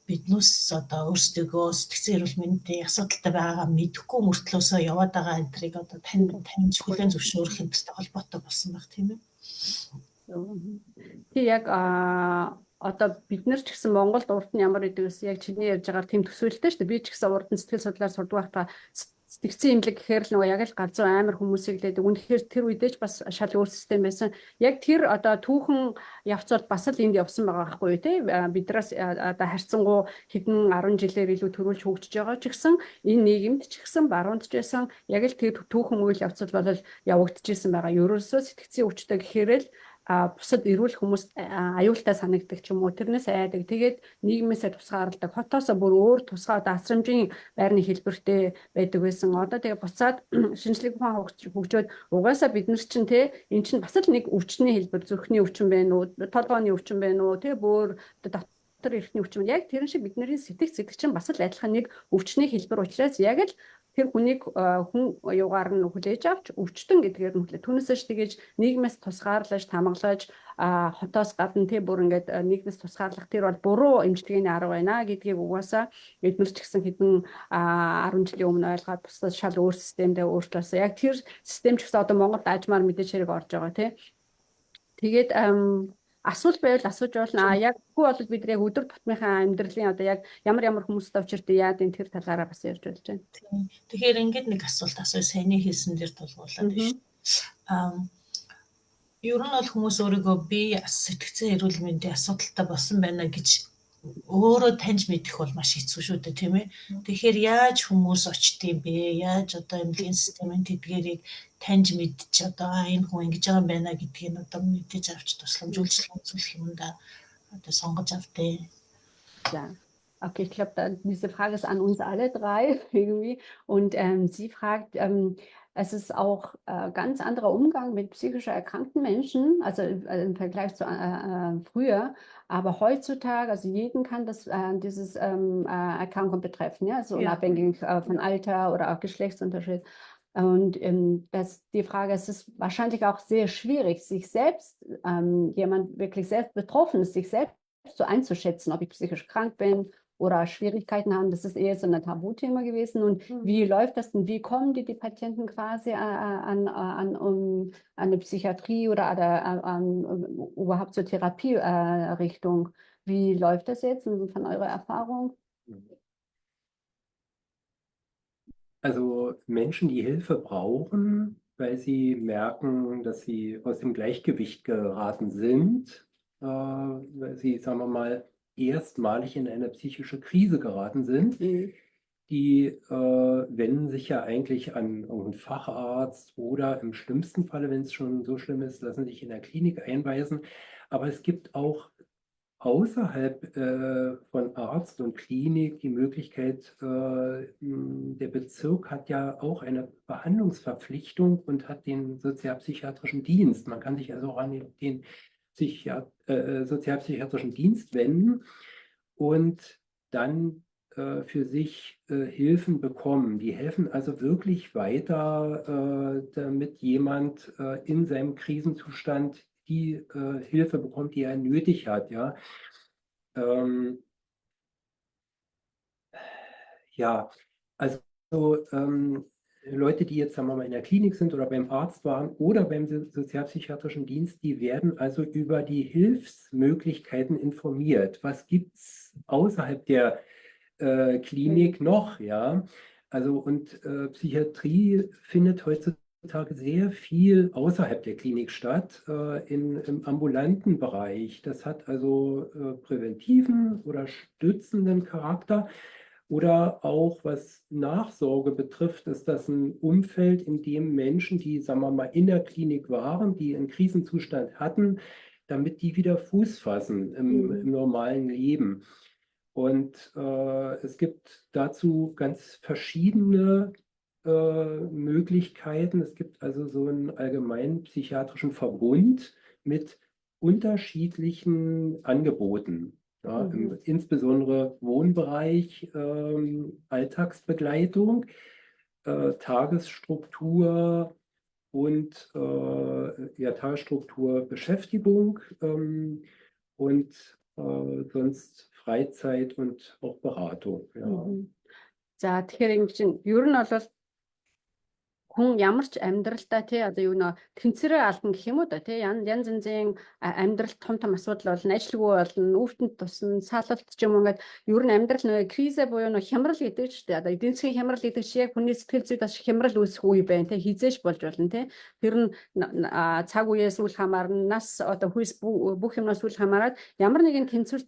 биднээс одоо өөрсдөө сэтгцэн эрүүл мэндийн асуудалтай байгаагаа мэдэхгүй мөртлөөсөө яваад байгаа энтрийг одоо таньж хүлээн зөвшөөрөх энтертэй холбоотой болсон байх тийм ээ. Тий яг одоо бид нар ч гэсэн Монголд урд нь ямар идэг вэ? Яг чиний ярьж байгаагаар тийм төсөөлөлтэй шүү дээ. Би ч гэсэн урд нь сэтгэл судлаар сурдаг байхдаа сэтгцэн эмнэлэг гэхээр л нөгөө яг л галзуу амар хүмүүсийг лээдэг. Үнэхээр тэр үедээ ч бас шал өөр систем байсан. Яг тэр одоо түүхэн явцууд бас л энд явсан байгаа байхгүй юу те? Биднээс одоо харьцангуй хэдэн 10 жилээр илүү төрүүлж хөгжиж байгаа ч гэсэн энэ нийгэмд ч гэсэн баруунд ч байсан яг л тэр түүхэн үйл явцууд бол явагдчихсан байгаа. Ерөөсөө сэтгцэн өвчтөй гэхээр л бусад эрүүл хүмүүст аюултай санагддаг ч юм уу тэрнээс айдаг. Тэгээд нийгмээсээ тусгаарладаг. Хотоосоо бүр өөр тусгай асрамжийн байрны хэлбэртэй байдаг байсан. Одоо тэгээ буцаад шинжлэх ухаан хөгжөөд угаасаа бид нар чинь те эн чинь бас л нэг өвчтний хэлбэр зүрхний өвчин байна уу, толгойн өвчин байна уу, те бөөр дотор эрхний өвчин. Яг тэрэн шиг бидний сэтгцэн бас л адилхан нэг өвчний хэлбэр учраас яг л тэр хүнийг хүн юугаар нь хүлээж авч өвчтөн гэдгээр нь хүлээ. Түүнээсээ ч тэгэж нийгмээс тусгаарлаж, тамгалаж хотоос гадна тий бүр ингээд нийгмээс тусгаарлах тэр бол буруу эмчилгээний арга байна гэдгийг угаасаа эдгээр ч гэсэн хэдэн 10 жилийн өмнө ойлгоод бусдад шал өөр системдээ өөрчлөсөн. Яг тэр систем ч гэсэн одоо Монголд ажмаар мэдээж хэрэг орж байгаа тий. Тэгээд асуулт байвал асууж болно. Яг хүү бол бид яг өдөр тутмынхаа амьдралын одоо яг ямар хүмүүстэй учиртай яад энэ тэр талаараа бас ярьж болж байна. Тэгэхээр ингээд нэг асуулт асуу саяны хэлсэн дээр тулгуурлаад байна шүү. Ер нь бол хүмүүс өөрийгөө би сэтгцэн эрүүл мэндийн асуудалтай болсон байна гэж өөрөө таньж мэдэх бол маш хэцүү шүү дээ тийм ээ. Тэгэхээр яаж хүмүүс очдгийм бэ? Яаж одоо эмнэлгийн системийн тэдгэрийг таньж мэдж одоо энэ хүн ингэж байгаа юм байна гэдгийг нь одоо мэдээж авч тусламж үйлчлэг үзүүлэх юм да одоо сонгож автээ. Ja, okay, ich glaube, diese Frage ist an uns alle drei irgendwie. Und sie fragt, es ist auch ganz anderer Umgang mit psychisch erkrankten Menschen, also im Vergleich zu früher. Aber heutzutage, also jeden kann das dieses Erkrankung betreffen, ja, also unabhängig von Alter oder auch Geschlechtsunterschied. Und die Frage, es ist wahrscheinlich auch sehr schwierig, sich selbst, jemand wirklich selbst betroffen ist, sich selbst so einzuschätzen, ob ich psychisch krank bin oder Schwierigkeiten haben. Das ist eher so ein Tabuthema gewesen. Und wie läuft das denn? Wie kommen die Patienten quasi an eine Psychiatrie oder überhaupt zur Therapierichtung? Wie läuft das jetzt von eurer Erfahrung? Also Menschen, die Hilfe brauchen, weil sie merken, dass sie aus dem Gleichgewicht geraten sind, weil sie, sagen wir mal, erstmalig in eine psychische Krise geraten sind, die wenden sich ja eigentlich an irgendeinen Facharzt oder im schlimmsten Falle, wenn es schon so schlimm ist, lassen sich in der Klinik einweisen. Aber es gibt auch außerhalb von Arzt und Klinik die Möglichkeit, der Bezirk hat ja auch eine Behandlungsverpflichtung und hat den sozialpsychiatrischen Dienst. Man kann sich also auch an den sozialpsychiatrischen Dienst wenden und dann für sich Hilfen bekommen. Die helfen also wirklich weiter, damit jemand in seinem Krisenzustand die Hilfe bekommt, die er nötig hat. Ja, ähm, ja, also Leute, die jetzt, sagen wir mal, in der Klinik sind oder beim Arzt waren oder beim sozialpsychiatrischen Dienst, die werden also über die Hilfsmöglichkeiten informiert. Was gibt es außerhalb der Klinik noch? Ja, also und Psychiatrie findet heutzutage sehr viel außerhalb der Klinik statt, im ambulanten Bereich. Das hat also präventiven oder stützenden Charakter. Oder auch was Nachsorge betrifft, ist das ein Umfeld, in dem Menschen, die, sagen wir mal, in der Klinik waren, die einen Krisenzustand hatten, damit die wieder Fuß fassen im normalen Leben. Und es gibt dazu ganz verschiedene Möglichkeiten. Es gibt also so einen allgemeinen psychiatrischen Verbund mit unterschiedlichen Angeboten. Ja, insbesondere Wohnbereich, Alltagsbegleitung, Tagesstruktur und ja, Tagesstruktur, Beschäftigung und sonst Freizeit und auch Beratung. Ja. За тэгэхээр ингэж ер нь бол хүн ямар ч амьдралдаа тий одоо юу нэ тэнцвэрээ алдна гэх юм уу да тий янз янзын амьдралд том асуудал болно, ажилгүй болно, өвтөнд тусна, салалт ч юм уу ингээд ер нь амьдрал нөө кризэ буюу нөө хямрал гэдэг ч тий одоо эдийн засгийн хямрал гэдэг чинь яг хүний сэтгэл зүйд бас хямрал үүсэх үе байна тий хизээш болж болно тий тэр нь цаг үеэс үл хамаарна, нас одоо хүйс бүх юмнаас үл хамааран ямар нэгэн тэнцвэр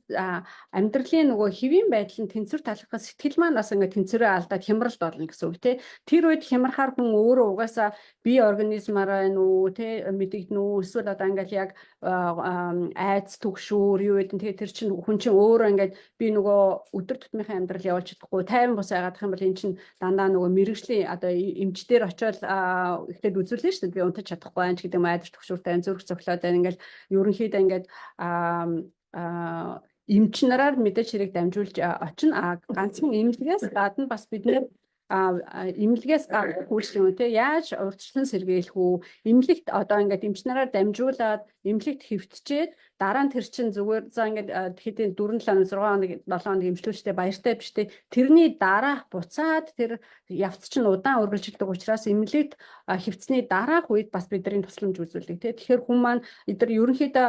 амьдралын нөгөө хэвийн байдал нь тэнцвэр талхахаас сэтгэл маань бас ингээд тэнцвэрээ алдаад хямралд орно гэсэн үг тий тэр үед хямрахаар хүн өөрөө угаасаа бие организмаараа нүү тий мэдэгдэн үү эсвэл одоо ингээл яг айц түгшүүр юу гэдэг тэгээ тэр чинь хүн чинь өөрөө ингээд би нөгөө өдөр тутмынхаа амьдрал явуулж чадахгүй тайван бус айгаадах юм бол эн чинь дандаа нөгөө мэрэгжлийн одоо эмчдэр очиод ихтэй үзүүлнэ шүү дээ би унтаж чадахгүй анч гэдэг юм айц түгшүүртэй зүрх цоглоод байна ингээл ерөнхийдөө ингээд эмч нараар мэдээж хэрэг дамжуулж очино ганцхан эмнэлгээс гадна бас бид нэр эмнэлгээс гарах үйлчлэн үү яаж урьдчилан сэргийлэх үү эмнэлэгт одоо ингээд эмч нараар дамжуулаад эмнэлэгт хэвтчихэд дараа нь тэр чинь зүгээр за ингээд тэгэхэд 4 7 хоног 6 хоног 7 хоног эмчлүүлжтэй баяртай биш үү тэрний дараах буцаад тэр явц чинь удаан үргэлжилдэг учраас эмнэлэгт хэвтсний дараах үед бас бидний тусламж үзүүлдэг тий тэгэхээр хүн маань эдгээр ерөнхийдөө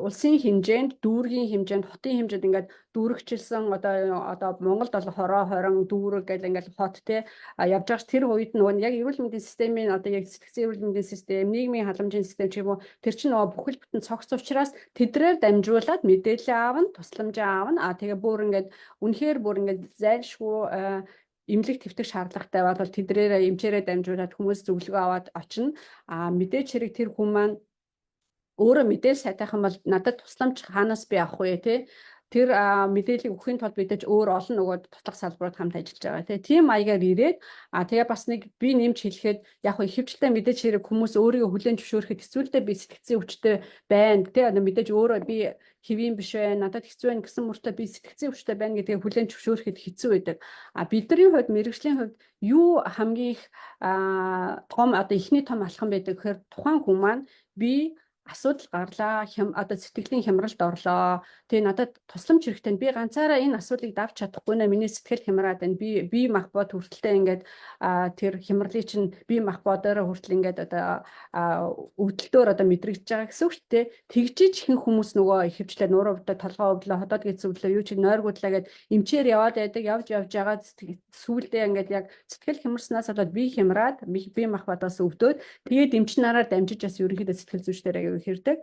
улсын хэмжээнд дүүргийн хэмжээнд хотын хэмжээнд ингээд дүүрэгчилсэн одоо Монголд бол хороо хорон дүүрэг гэл ингээд хот тий явж байгаа тэр үед нөгөө яг эрүүл мэндийн системийн одоо яг сэтгцэн эрүүл мэндийн систем нийгмийн халамжийн систем ч юм уу тэр чинь нөгөө бүхэл бүтэн цогц учраас тэдрээр дамжуулаад мэдээлэл аавна тусламж аавна тэгээ бүр ингээд үнэхээр бүр ингээд зайлшгүй эмнэлэг твтэх шаардлагатай бол тэдрээр эмчээрээ дамжуулаад хүмүүс зөвлөгөө аваад очино мэдээж хэрэг тэр хүн маань өөрөө мэдээлэл сайтайхан бол надад тусламж хаанаас би авах вэ те тэр мэдээллийг өгөхийн тулд бидэж өөр олон нөгөө тутлах салбарууд хамт ажиллаж байгаа тийм маягаар ирээд тэгээ бас нэг би нэмж хэлэхэд яг ихэвчлэн мэдээж хэрэг хүмүүс өөрийгөө хүлээн зөвшөөрөхөд хэцүүлдэ би сэтгцэн өвчтэй байна тий мэдээж өөрөө би хэвийн биш байна надад хэцүү байна гэсэн мөртөө би сэтгцэн өвчтэй байна гэдгийг хүлээн зөвшөөрөхөд хэцүү байдаг бидний хувьд мэрэгжлийн хувьд юу хамгийн их том одоо ихний том алхам байдаг гэхээр тухайн хүн маань би асуудал гарлаа одоо сэтгэлийн хямралд орлоо тэгээ надад тусламж хэрэгтэй би ганцаараа энэ асуудлыг давж чадахгүй нэ миний сэтгэл хямраад байна би мах бод хүртэлтэй ингээд тэр хямралыг чинь би мах бодороо хүртэл ингээд одоо өвдөлтөөр одоо мэдрэгдэж байгаа гэсэн үг шүү дээ тэгжиж хэн хүмүүс нөгөө ихэвчлэн нуур өвдө толгой өвдлөө хотод гэж зөвлөө юу чи нойргуудлаа гэд эмчээр яваад байдаг явж байгаа сүүлдээ ингээд яг сэтгэл хямарснаас болоод би хямраад би мах бодоос өвдөөд тэгээд эмч нараар дамжиж бас ерөнхийдөө сэтгэл зүйчдэр аягүй хэрдэг.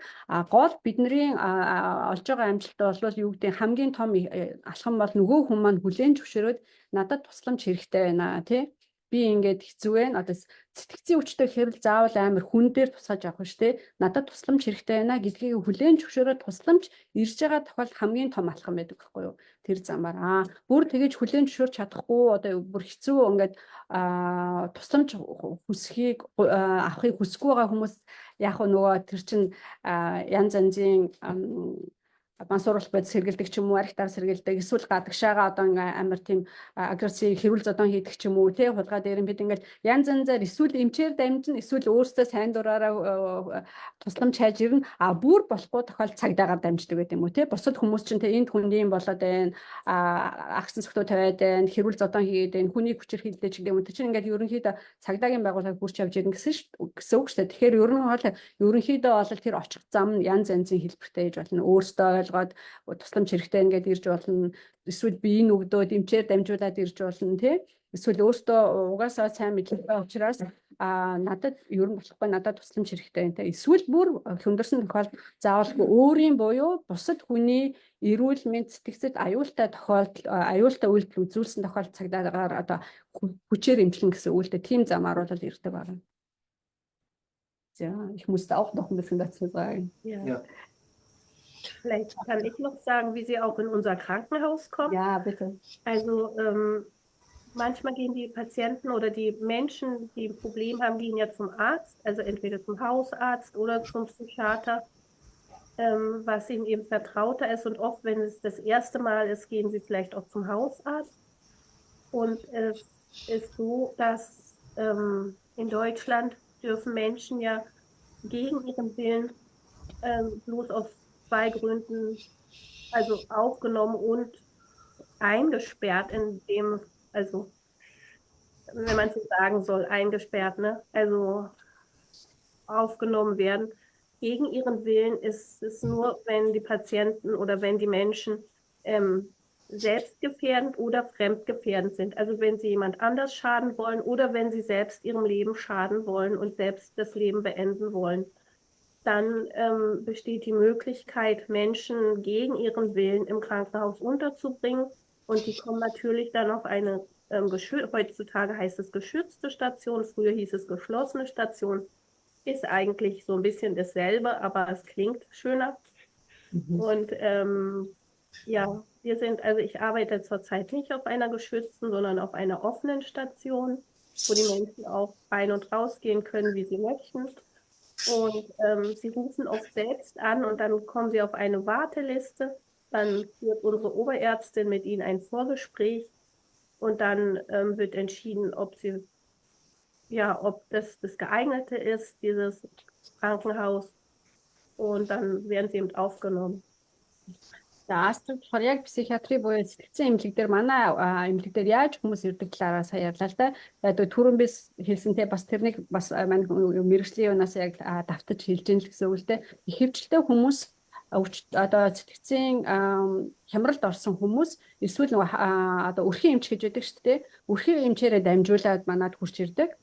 Гол бидний олж байгаа амжилттай бол юу гэдэг хамгийн том алхам бол нөгөө хүн маань хүлээн зөвшөөрөөд надад тусламж хэрэгтэй байна тий. Би ингээд хэцүү байна. Одоо сэтгцийн хүчтэй хэрэл заавал амар хүн дээр тусгаж авах шүү дээ. Надад тусламж хэрэгтэй байна гэдгийг хүлээн зөвшөөрөөд тусламж ирж байгаа тохиол хамгийн том алхам байдаг байхгүй юу? Тэр замаар бүр тэгэж хүлээн зөвшөөрч чадахгүй одоо бүр хэцүү ингээд тусламж хүсхийг авахыг хүсэхгүй байгаа хүмүүс яг нөгөө тэр чин янз янзын мансууруулах байдлаар сэргэлдэг ч юм уу, архитаар сэргэлдэг, эсвэл гадагшаага одоо амар тийм агрессив хэрүүл зодон хийдэг ч юм уу, тий хулгай дээр бид ингээл янз янзаар эсвэл эмчээр дамжин, эсвэл өөрсдөө сайн дураараа тусламж хайж ирнэ. Бүр болохгүй тохиол цагдаагаар дамждаг гэдэг юм уу, тий бусад хүмүүс чинь тий энд хүн юм болоод байна, агсан цогтөө тавиад байна, хэрүүл зодон хийгээд байна, хүний хүчээр хилдэж гэдэг юм уу. Тэр чинь ингээд ерөнхийдөө цагдаагийн байгууллага бүрч явж ирнэ гэсэн үг шүү дээ. Тэгэхээр ерөнхийдөө бол тэр очих зам нь янз янзын хэлбэртэй гэж болно. Өөрсдөө ойлгоод тусламж хэрэгтэй ингээд ирж болно. Эсвэл биеийн өгдөөд эмчээр дамжуулаад ирж болно тий. Эсвэл өөртөө угаасаа сайн мэдлэгтэй учраас надад ер нь болохгүй надад тусламж хэрэгтэй юм тий. Эсвэл бүр хүндэрсэн тохиолдолд заавалгүй өөрийн буюу бусад хүний эрүүл мэнд сэтгцэд аюултай үйлдэл үзүүлсэн тохиолдолд цагдаагаар одоо хүчээр эмчлэн гэсэн үйлдэл тийм замаар бол ирдэг байна. Ja, ich musste auch noch ein bisschen dazu sagen. Ja. Vielleicht kann ich noch sagen, wie sie auch in unser Krankenhaus kommt. Ja, bitte. Also manchmal gehen die Patienten oder die Menschen, die ein Problem haben, gehen ja zum Arzt, also entweder zum Hausarzt oder zum Psychiater, was ihnen eben vertrauter ist. Und oft, wenn es das erste Mal ist, gehen sie vielleicht auch zum Hausarzt. Und es ist so, dass in Deutschland dürfen Menschen ja gegen ihren Willen bloß aus 2 Gründen, also aufgenommen und eingesperrt in dem, also wenn man so sagen soll, eingesperrt, ne? Also aufgenommen werden. Gegen ihren Willen ist es nur, wenn die Patienten oder wenn die Menschen selbstgefährdend oder fremdgefährdend sind. Also wenn sie jemand anders schaden wollen oder wenn sie selbst ihrem Leben schaden wollen und selbst das Leben beenden wollen, dann besteht die Möglichkeit, Menschen gegen ihren Willen im Krankenhaus unterzubringen. Und die kommen natürlich dann auf eine, heutzutage heißt es geschützte Station, früher hieß es geschlossene Station. Ist eigentlich so ein bisschen dasselbe, aber es klingt schöner. Und ja, ich arbeite zurzeit nicht auf einer geschützten, sondern auf einer offenen Station, wo die Menschen auch rein und rausgehen können, wie sie möchten. Und sie rufen oft selbst an und dann kommen sie auf eine Warteliste. Dann führt unsere Oberärztin mit ihnen ein Vorgespräch und dann wird entschieden, ob das Geeignete ist, dieses Krankenhaus. Und dann werden sie eben aufgenommen. За астрал яг психиатри буюу сэтгцэн эмнэлэг дээр манай эмнэлэг дээр яаж хүмүүс ирдэг талаараа сая ярьлаа л да. Тэгээд түрүүн бис хэлсэнтэй бас тэрнийг бас манай мэрэгжлийн юунаас яг давтаж хэлж ийн л гэсэн үг л дээ. Ихэвчлэн хүмүүс одоо сэтгцэн хямралд орсон хүмүүс эсвэл нөгөө одоо өрхийн эмч гэж байдаг шүү дээ. Өрхийн эмчээрээ дамжуулаад манад хурж ирдэг.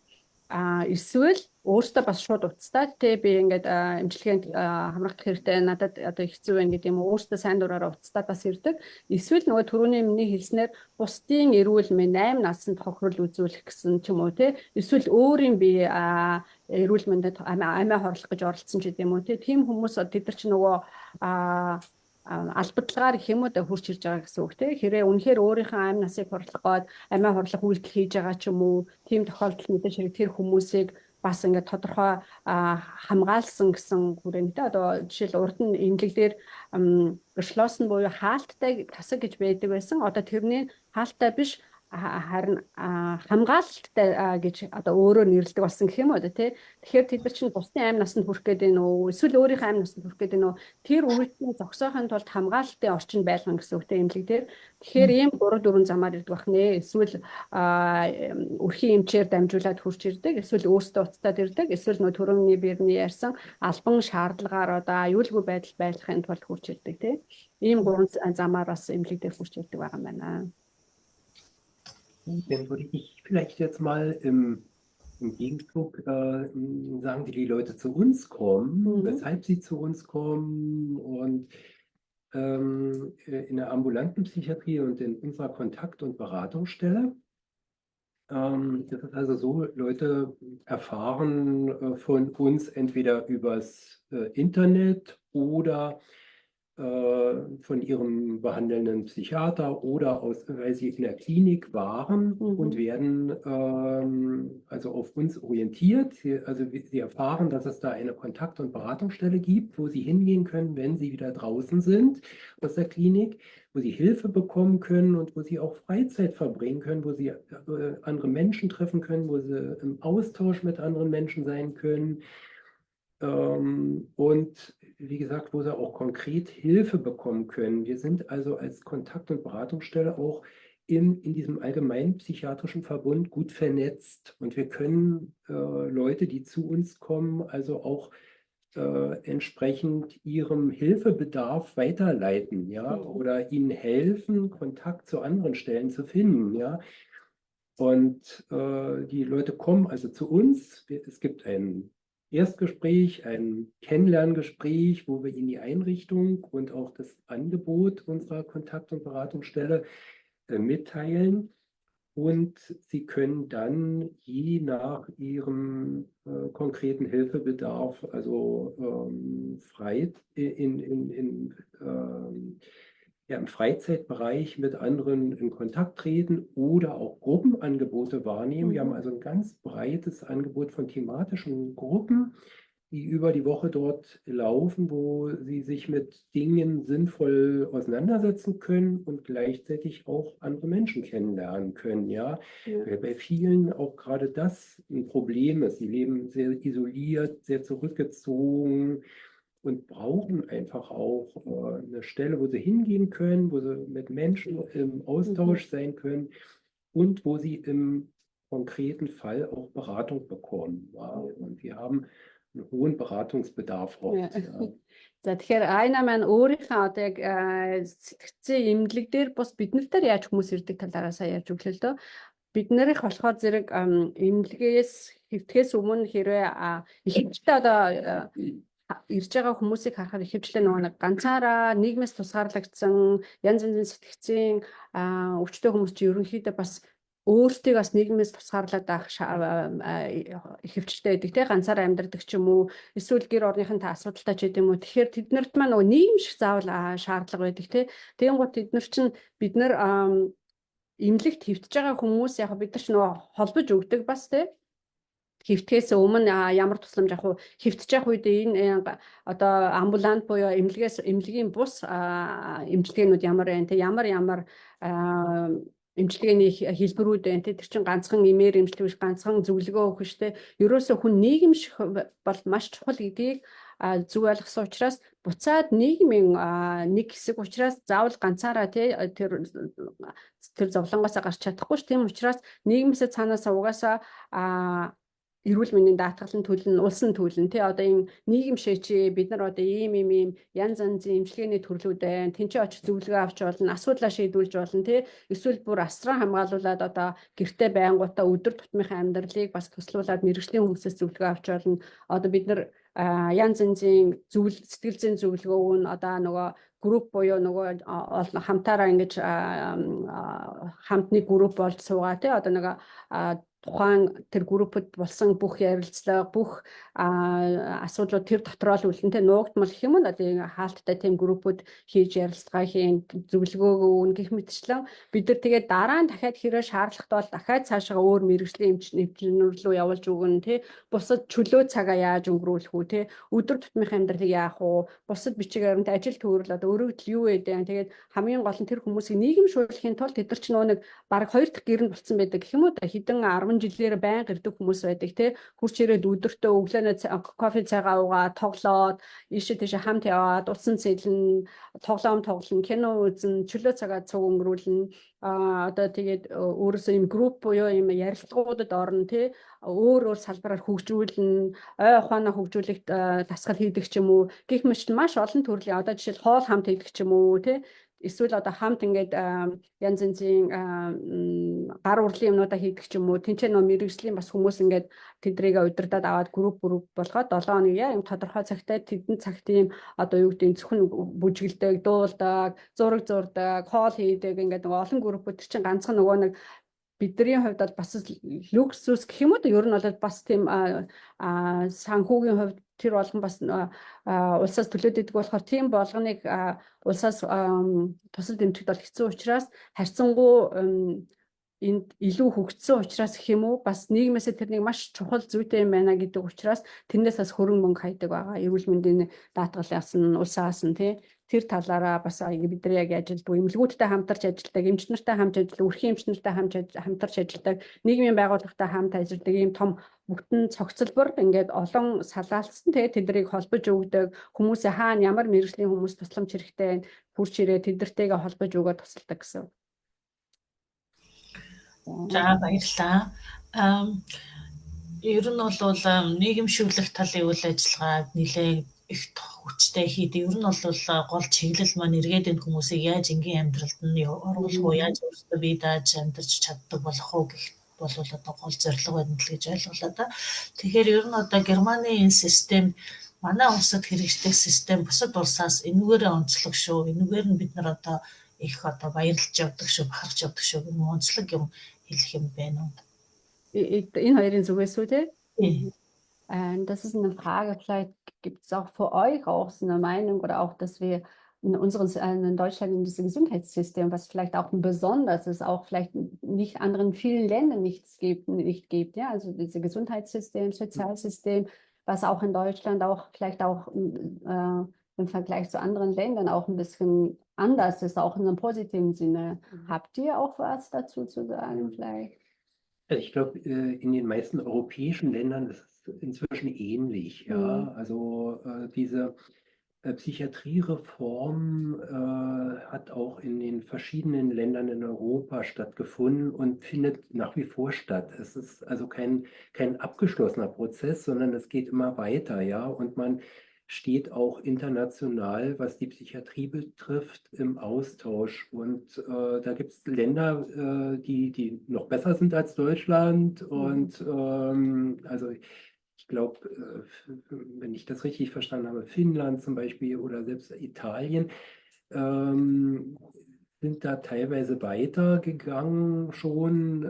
Эсвэл өөртөө бас шууд уцтаад те би ингээд эмчилгээнд хамрах хэрэгтэй надад одоо хэцүү байна гэдэг юм уу өөртөө сайн дураараа уцтаад бас ирдэг. Эсвэл нөгөө түрүүний миний хэлснээр бусдын эрүүл мэнд 8 наснд хохирол үзүүлэх гэсэн ч юм уу те эсвэл өөрийн бие эрүүл мэндэд амиа хорлох гэж оролцсон ч гэдэг юм уу те тийм хүмүүс тэд нар ч нөгөө албадлагаар их юм уу да хурж ирж байгаа гэсэн үг те хэрэг үнэхээр өөрийнхөө амь насыг хорлох гээд амиа хорлох үйлдэл хийж байгаа ч юм уу тийм тохиолдолд мэдээж хэрэг тэр хүмүүсийг бас ингээд тодорхой хамгаалсан гэсэн хүрээнд те одоо жишээл урд нь эмнэлэг дээр geschlossen буюу хаалттай тасаг гэж байдаг байсан одоо тэрний хаалттай биш харин хамгаалалттай гэж одоо өөрөөр нэрлэдэг болсон гэх юм уу тий. Тэгэхээр тэд нар чинь бусдын амь насанд хүрэх гээд байна уу? Эсвэл өөрийнхөө амь насанд хүрэх гээд байна уу? Тэр үйлчлэгийг зогсоохын тулд хамгаалалтын орчин байлгана гэсэн үгтэй эмнэлэг дээр. Тэгэхээр ийм 3-4 замаар ирдэг бах нэ. Эсвэл өрхийн эмчээр дамжуулаад хурж ирдэг. Эсвэл өөртөө уцтаад ирдэг. Эсвэл нөө төрөмний бирний ярьсан албан шаардлагаар одоо аюулгүй байдал байлгахын тулд хурж ирдэг тий. Ийм 3 замаар бас эмнэлэг дээр хурж ирдэг байгаа юм байна. Dann würde ich vielleicht jetzt mal im Gegenzug sagen die Leute zu uns kommen, weshalb sie zu uns kommen und in der ambulanten Psychiatrie und in unserer Kontakt- und Beratungsstelle. Das ist also so, Leute erfahren von uns entweder übers Internet oder von ihrem behandelnden Psychiater oder weil sie in der Klinik waren und werden also auf uns orientiert. Sie erfahren, dass es da eine Kontakt- und Beratungsstelle gibt, wo sie hingehen können, wenn sie wieder draußen sind aus der Klinik, wo sie Hilfe bekommen können und wo sie auch Freizeit verbringen können, wo sie andere Menschen treffen können, wo sie im Austausch mit anderen Menschen sein können. Und wie gesagt, wo sie auch konkret Hilfe bekommen können. Wir sind also als Kontakt- und Beratungsstelle auch in diesem allgemeinen psychiatrischen Verbund gut vernetzt. Und wir können Leute, die zu uns kommen, also auch entsprechend ihrem Hilfebedarf weiterleiten, ja, oder ihnen helfen, Kontakt zu anderen Stellen zu finden, ja. Und die Leute kommen also zu uns. Es gibt ein Erstgespräch, ein Kennenlerngespräch, wo wir ihnen die Einrichtung und auch das Angebot unserer Kontakt- und Beratungsstelle mitteilen. Und sie können dann je nach ihrem konkreten Hilfebedarf, also frei ja, im Freizeitbereich mit anderen in Kontakt treten oder auch Gruppenangebote wahrnehmen. Wir haben also ein ganz breites Angebot von thematischen Gruppen, die über die Woche dort laufen, wo sie sich mit Dingen sinnvoll auseinandersetzen können und gleichzeitig auch andere Menschen kennenlernen können. Ja, weil bei vielen auch gerade das ein Problem ist. Sie leben sehr isoliert, sehr zurückgezogen und brauchen einfach auch eine Stelle, wo sie hingehen können, wo sie mit Menschen im Austausch sein können und wo sie im konkreten Fall auch Beratung bekommen. Ja. Und wir haben einen hohen Beratungsbedarf oft. Ja. За тэгэхээр айна маань өөрийнхөө одоо яг сэтгцэн имлэг дээр бас бид нартай яаж хүмүүс ирдэг талаараа сайн ярьж өглөө л дөө. Бид нарыг болохоор зэрэг имлэгээс хэвтгээс өмнө хэрвээ ихэвчлэн одоо ирж байгаа хүмүүсийг харахад ихэвчлэн нөгөө нэг ганцаараа нийгмээс тусгаарлагдсан янз янзын сэтгцэн өвчтөе хүмүүс чинь ерөнхийдөө бас өөртөө бас нийгмээс тусгаарлаад авах ихэвчлэн байдаг те ганцаараа амьдардаг ч юм уу эсвэл гэр орныхынтай асуудалтай ч гэдэг юм уу тэгэхээр тэднэрт маань нөгөө нийгэм шиг заавал шаардлага байдаг те тэгэн гут тэднэр чинь бид нар имлэгт хэвтэж байгаа хүмүүс яг бид нар ч нөгөө холбож өгдөг бас те хэвтгээс өмнө ямар тусламж авах вэ? Хэвтэж явах үед энэ одоо амбулант буюу эмнэлгийн бус эмчилгээнүүд ямар байна? Тэ ямар эмчилгээний хэлбэрүүд байна? Тэр чинь ганцхан эмээр эмчилгээ биш, ганцхан зөвлөгөө өгөх шүү дээ. Ерөөсөө хүн нийгэм шиг бол маш чухал гэдгийг зүг ойлгосон учраас буцаад нийгмийн нэг хэсэг учраас заавал ганцаараа тэр зовлонгоосоо гарч чадахгүй ш. Тийм учраас нийгмээсээ цаанаас угаасаа эрүүл мэндийн даатгалын төлн, улсын төлн тий одоо энэ нийгэм шээчээ бид нар одоо ийм янз янзын эмчилгээний төрлүүд байна. Тэнцээ очиж зөвлөгөө авч болно, асуудлаа шийдвүүлж болно тий. Эсвэл бүр асран хамгаалуулад одоо гэртээ байнгутаа өдөр тутмынхаа амьдралыг бас туслуулад мэрэгжлийн хүмүүсээс зөвлөгөө авч болно. Одоо бид нар янз янзын сэтгэл зүйн зөвлөгөө өгнө. Одоо нөгөө групп буюу нөгөө хамтаараа ингэж хамтны групп болж суугаа тий одоо нөгөө тухайн тэр группэд болсон бүх ярилцлага, бүх асуудлууд тэр дотроо л үлдэн тэ нуугдмал гэх юм уу одоо хаалттай тийм группүүд хийж ярилцлага хийн, зөвлөгөө өгнө гэх мэтчлэн бид нар тэгээд дараа нь дахиад хэрэг шаардлагатай бол дахиад цаашаа өөр мэрэгжлийн эмчнэр рүү явуулж өгнө тэ бусад чөлөө цагаа яаж өнгөрүүлэх үү тэ өдөр тутмынхаа амьдралыг яах вэ? Бусад бичиг баримт ажил төвөөрөл одоо өргөдөл юу вэ? Тэгээд хамгийн гол нь тэр хүмүүсийг нийгэмшүүлэхийн тулд тэд нар ч нөгөө нэг баг 2 дахь гэр нь болцсон байдаг гэх юм уу да хэдэн 10 жилээр байнга ирдэг хүмүүс байдаг тий хурц ирээд өдөртөө өглөөнөө кофе цайгаа уугаад тоглоод ийшээ тийшээ хамт яваад утсан цэлэн тоглоом тоглоно кино үзэн чөлөө цагаа цуг өнгөрүүлнэ одоо тэгээд өөрөөсөө юм групп буюу юм ярилцлагуудад орно тий өөр салбараар хөгжүүлнэ ой ухаанаа хөгжүүлэх дасгал хийдэг ч юм уу гэх мэт маш олон төрлийн одоо жишээл хоол хамт хийдэг ч юм уу тий эсвэл одоо хамт ингээд янз янзын гар урлын юмнуудаа хийдэг ч юм уу тэнцээ нөө мэрэгжлийн бас хүмүүс ингээд тэдрийг удирдаад аваад групп болгоод 7 хоног юм тодорхой цагтаа тэдэн цагт ийм одоо юу гэдэг зөвхөн бүжгэлдэг, дуулдаг, зураг зурдаг, хоол хийдэг ингээд нөгөө олон группүүд чинь ганцхан нөгөө нэг бидний хувьд бол бас люксус гэх юм уу ер нь бол бас тийм санхүүгийн хувьд тэр болгон бас улсаас төлөөд идэг болохоор тийм болгоныг улсаас тусал дэмжихд бол хэцүү учраас харьцангуй энд илүү хөгжсөн учраас гэх юм уу бас нийгмээс тэрнийг маш чухал зүйтэй юм байна гэдэг учраас тэрнээс бас хөрөнгө мөнгө хайдаг байгаа. Эрүүл мэндийн даатгалаас нь улсаас нь тэр талаараа бас бидний яг ажилтдаг эмнэлгүүдтэй хамтарч ажилтдаг, эмч нартай хамт ажилтдаг, өрхийн эмч нартай хамтарч ажилтдаг, нийгмийн байгууллагатай хамт ажилтдаг ийм том бүтэн цогцлбор ингээд олон салаалцсан тэднийг холбож өгдөг хүмүүсээ хаана ямар мэргэжлийн хүмүүс тусламж хэрэгтэй хурж ирээ тэдэртэйгээ холбож өгөөд тусалдаг гэсэн. За баярлалаа. Ер нь бол нийгэмшүүлэх талын үйл ажиллагаа нэлээд их хүчтэй хийдэг. Ер нь бол гол чиглэл маань эргээд энэ хүмүүсийг яаж энгийн амьдралд нь оруулах уу, яаж өөрсдөө бие дааж амьдарч чаддаг болох уу гэх бол одоо гол зорилго байна л гэж ойлголоо да. Тэгэхээр ер нь одоо Германы энэ систем манай улсад хэрэгждэг систем бусад улсаас энүүгээрээ онцлог шүү. Энүүгээр нь бид нар одоо их одоо баярлж явдаг шүү, бахарч явдаг шүү гэх онцлог юм хэлэх юм байна уу? Энэ хоёрын зүгээс үү те? Das ist eine Frage, vielleicht gibt es auch für euch auch so eine Meinung oder auch, dass wir in Deutschland in diesem Gesundheitssystem, was vielleicht auch ein besonders ist, auch vielleicht nicht anderen vielen Ländern nicht gibt. Ja? Also dieses Gesundheitssystem, Sozialsystem, was auch in Deutschland auch vielleicht auch im Vergleich zu anderen Ländern auch ein bisschen anders ist, auch in einem positiven Sinne. Habt ihr auch was dazu zu sagen vielleicht? Also ich glaube, in den meisten europäischen Ländern ist es inzwischen ähnlich. Ja? Also diese Psychiatriereform hat auch in den verschiedenen Ländern in Europa stattgefunden und findet nach wie vor statt. Es ist also kein abgeschlossener Prozess, sondern es geht immer weiter, ja, und man steht auch international, was die Psychiatrie betrifft, im Austausch. Und da gibt es Länder, die noch besser sind als Deutschland. Und also ich glaube, wenn ich das richtig verstanden habe, Finnland zum Beispiel oder selbst Italien sind da teilweise weitergegangen schon.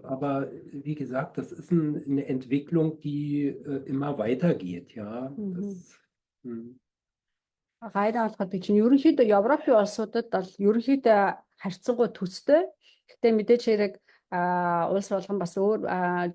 Aber wie gesagt, das ist eine Entwicklung, die immer weitergeht. Ja, Гайдаа болоход чинь ерөнхийдөө Европын улсуудад бол ерөнхийдөө харьцангуй төстэй. Гэхдээ мэдээж хэрэг улс болгон бас өөр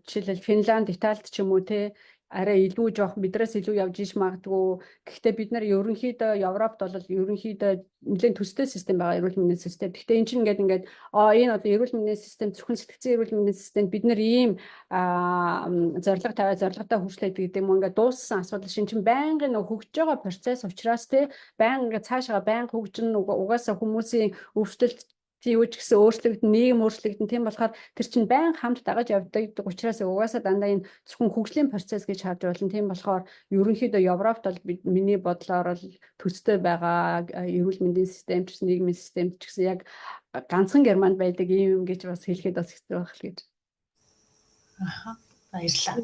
жишээлбэл Финланд, Италид ч юм уу те арай илүү жоох бидрээс илүү явж иж магадгүй. Гэхдээ бид нар ерөнхийдөө Европт бол ерөнхийдөө нэлээд төстэй систем байгаа эрүүл мэндийн систем. Гэхдээ энэ чинь ингээд энэ одоо эрүүл мэндийн систем зөвхөн сэтгцэн эрүүл мэндийн систем бид нар ийм зорилго тавиад зорилготой хүрчлээд гэдэг юм ингээд дууссан асуудал шин чинь байнгын хөгжиж байгаа процесс учраас те байнга ингээд цаашаа байнга хөгжин угаасаа хүмүүсийн өвчлөлт юу ч гэсэн өөрчлөгдөн, нийгэм өөрчлөгдөн. Тийм болохоор тэр чинь байнга хамт дагаж явдаг учраас угаасаа дандаа энэ зөвхөн хөгжлийн процесс гэж харж болно. Тийм болохоор ерөнхийдөө Европт бол миний бодлоор бол төстэй байгаа эрүүл мэндийн систем ч гэсэн нийгмийн систем ч гэсэн яг ганцхан Германд байдаг юм гэж бас хэлэхэд бас хэцүү байх л гэж. Баярлалаа.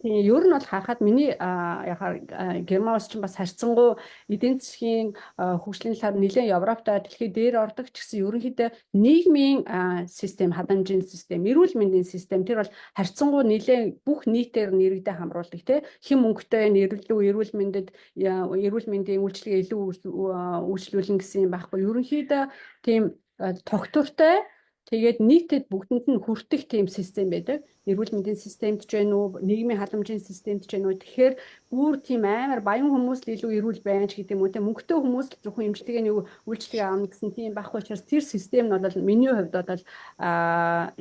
Ер нь бол харахад миний яхаар Герман улс чинь бас харьцангуй эдийн засгийн хөгжлийн талаар нэлээд Европтой дэлхийд дээр ордог ч гэсэн ерөнхийдөө нийгмийн систем, хадамжийн систем, эрүүл мэндийн систем тэр бол харьцангуй нэлээд бүх нийтээр нэрэгдээ хамруулдаг тийм хэн мөнгөтэй эрүүл мэндэд эрүүл мэндийн үйлчилгээ илүү үйлчлүүлэн гэсэн юм байхгүй. Ерөнхийдөө тийм тогтвортой тэгээд нийтэд бүгдэнд нь хүртэх тийм систем байдаг. Эрүүл мэндийн системд ч байна уу, нийгмийн халамжийн системд ч байна уу. Тэгэхээр бүр тийм амар баян хүмүүс л илүү эрүүл байна ч гэдэг юм уу. Тэ мөнгөтэй хүмүүс л зөвхөн эмчилгээний үйлчлэгээ авна гэсэн тийм байхгүй учраас тэр систем нь бол миний хувьд бол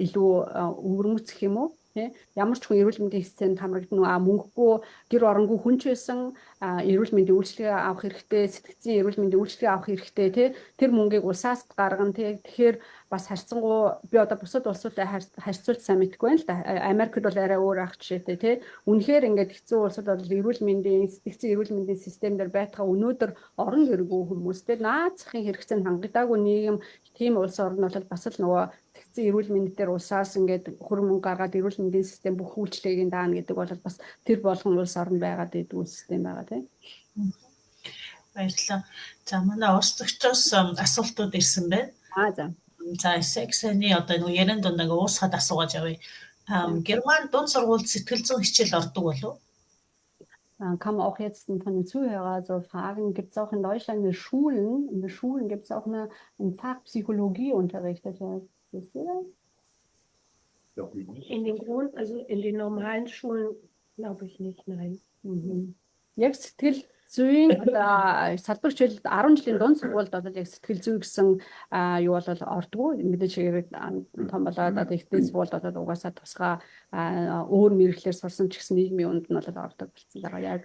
илүү өвөрмөцөх юм уу. тий. Ямар ч хүн эрүүл мэндийн системд хамрагдана уу, мөнгөгүй гэр оронгүй хүн ч байсан эрүүл мэндийн үйлчилгээ авах хэрэгтэй, сэтгцийн эрүүл мэндийн үйлчилгээ авах хэрэгтэй тий. Тэр мөнгийг улсаас гаргана тий. Тэгэхээр бас харьцангуй би одоо бусад улсуудтай харьцуулж сайн мэдэхгүй байна л да. Америкт бол арай өөр ах жишээтэй тий. Үнэхээр ингээд хэцүү улсууд бол эрүүл мэндийн сэтгцийн эрүүл мэндийн системээр байтугай өнөөдөр орон гэргүй хүмүүстэй наацхийн хэрэгцээнд хангагдаагүй нийгэм тийм улс орн бол бас л нөгөө сэтгцийн эрүүл мэнд дээр улсаас ингээд хөрөнгө мөнгө гаргаад эрүүл мэндийн систем бүх үйлчлэгийг даана гэдэг бол бас тэр болгон улс орн байгаад идэггүй систем байгаа тий. Баярлалаа. За манай ус зөгчөөс асуултууд ирсэн байна. За. За сексэний одоо нөгөө яран дунд ингээ уусгаад асуугач явъя. Герман дунд сургуульд сэтгэл зүйн хичээл ордог болов? Kann man auch jetzt von den Zuhörern so fragen, gibt es auch in Deutschland in den Schulen gibt es auch einen Fach Psychologieunterricht? Wisst ihr das? Doch nicht. Also in den normalen Schulen glaube ich nicht, nein. Яг сэтгэл зүйн одоо салбар хичээл 10 жилийн дунд сургуульд бол яг сэтгэл зүй гэсэн юу бол ордгоо мэдээж том болоод одоо ихтэй сургуульд бол угаасаа тусгай өөр мэрэглэлээр сурсан ч гэсэн нийгмийн үнд нь бол ордог болсон байгаа яг.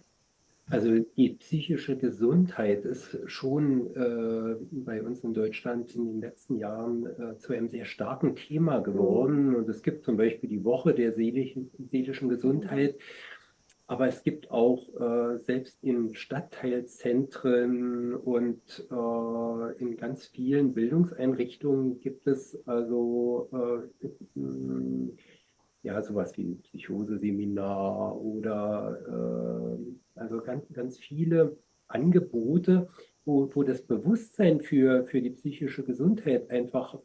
Also die psychische Gesundheit ist schon bei uns in Deutschland in den letzten Jahren zu einem sehr starken Thema geworden. Und es gibt zum Beispiel die Woche der seelischen Gesundheit. Aber es gibt auch selbst in Stadtteilzentren und in ganz vielen Bildungseinrichtungen gibt es also ja, sowas wie ein Psychoseseminar oder also ganz viele Angebote, wo das Bewusstsein für die psychische Gesundheit einfach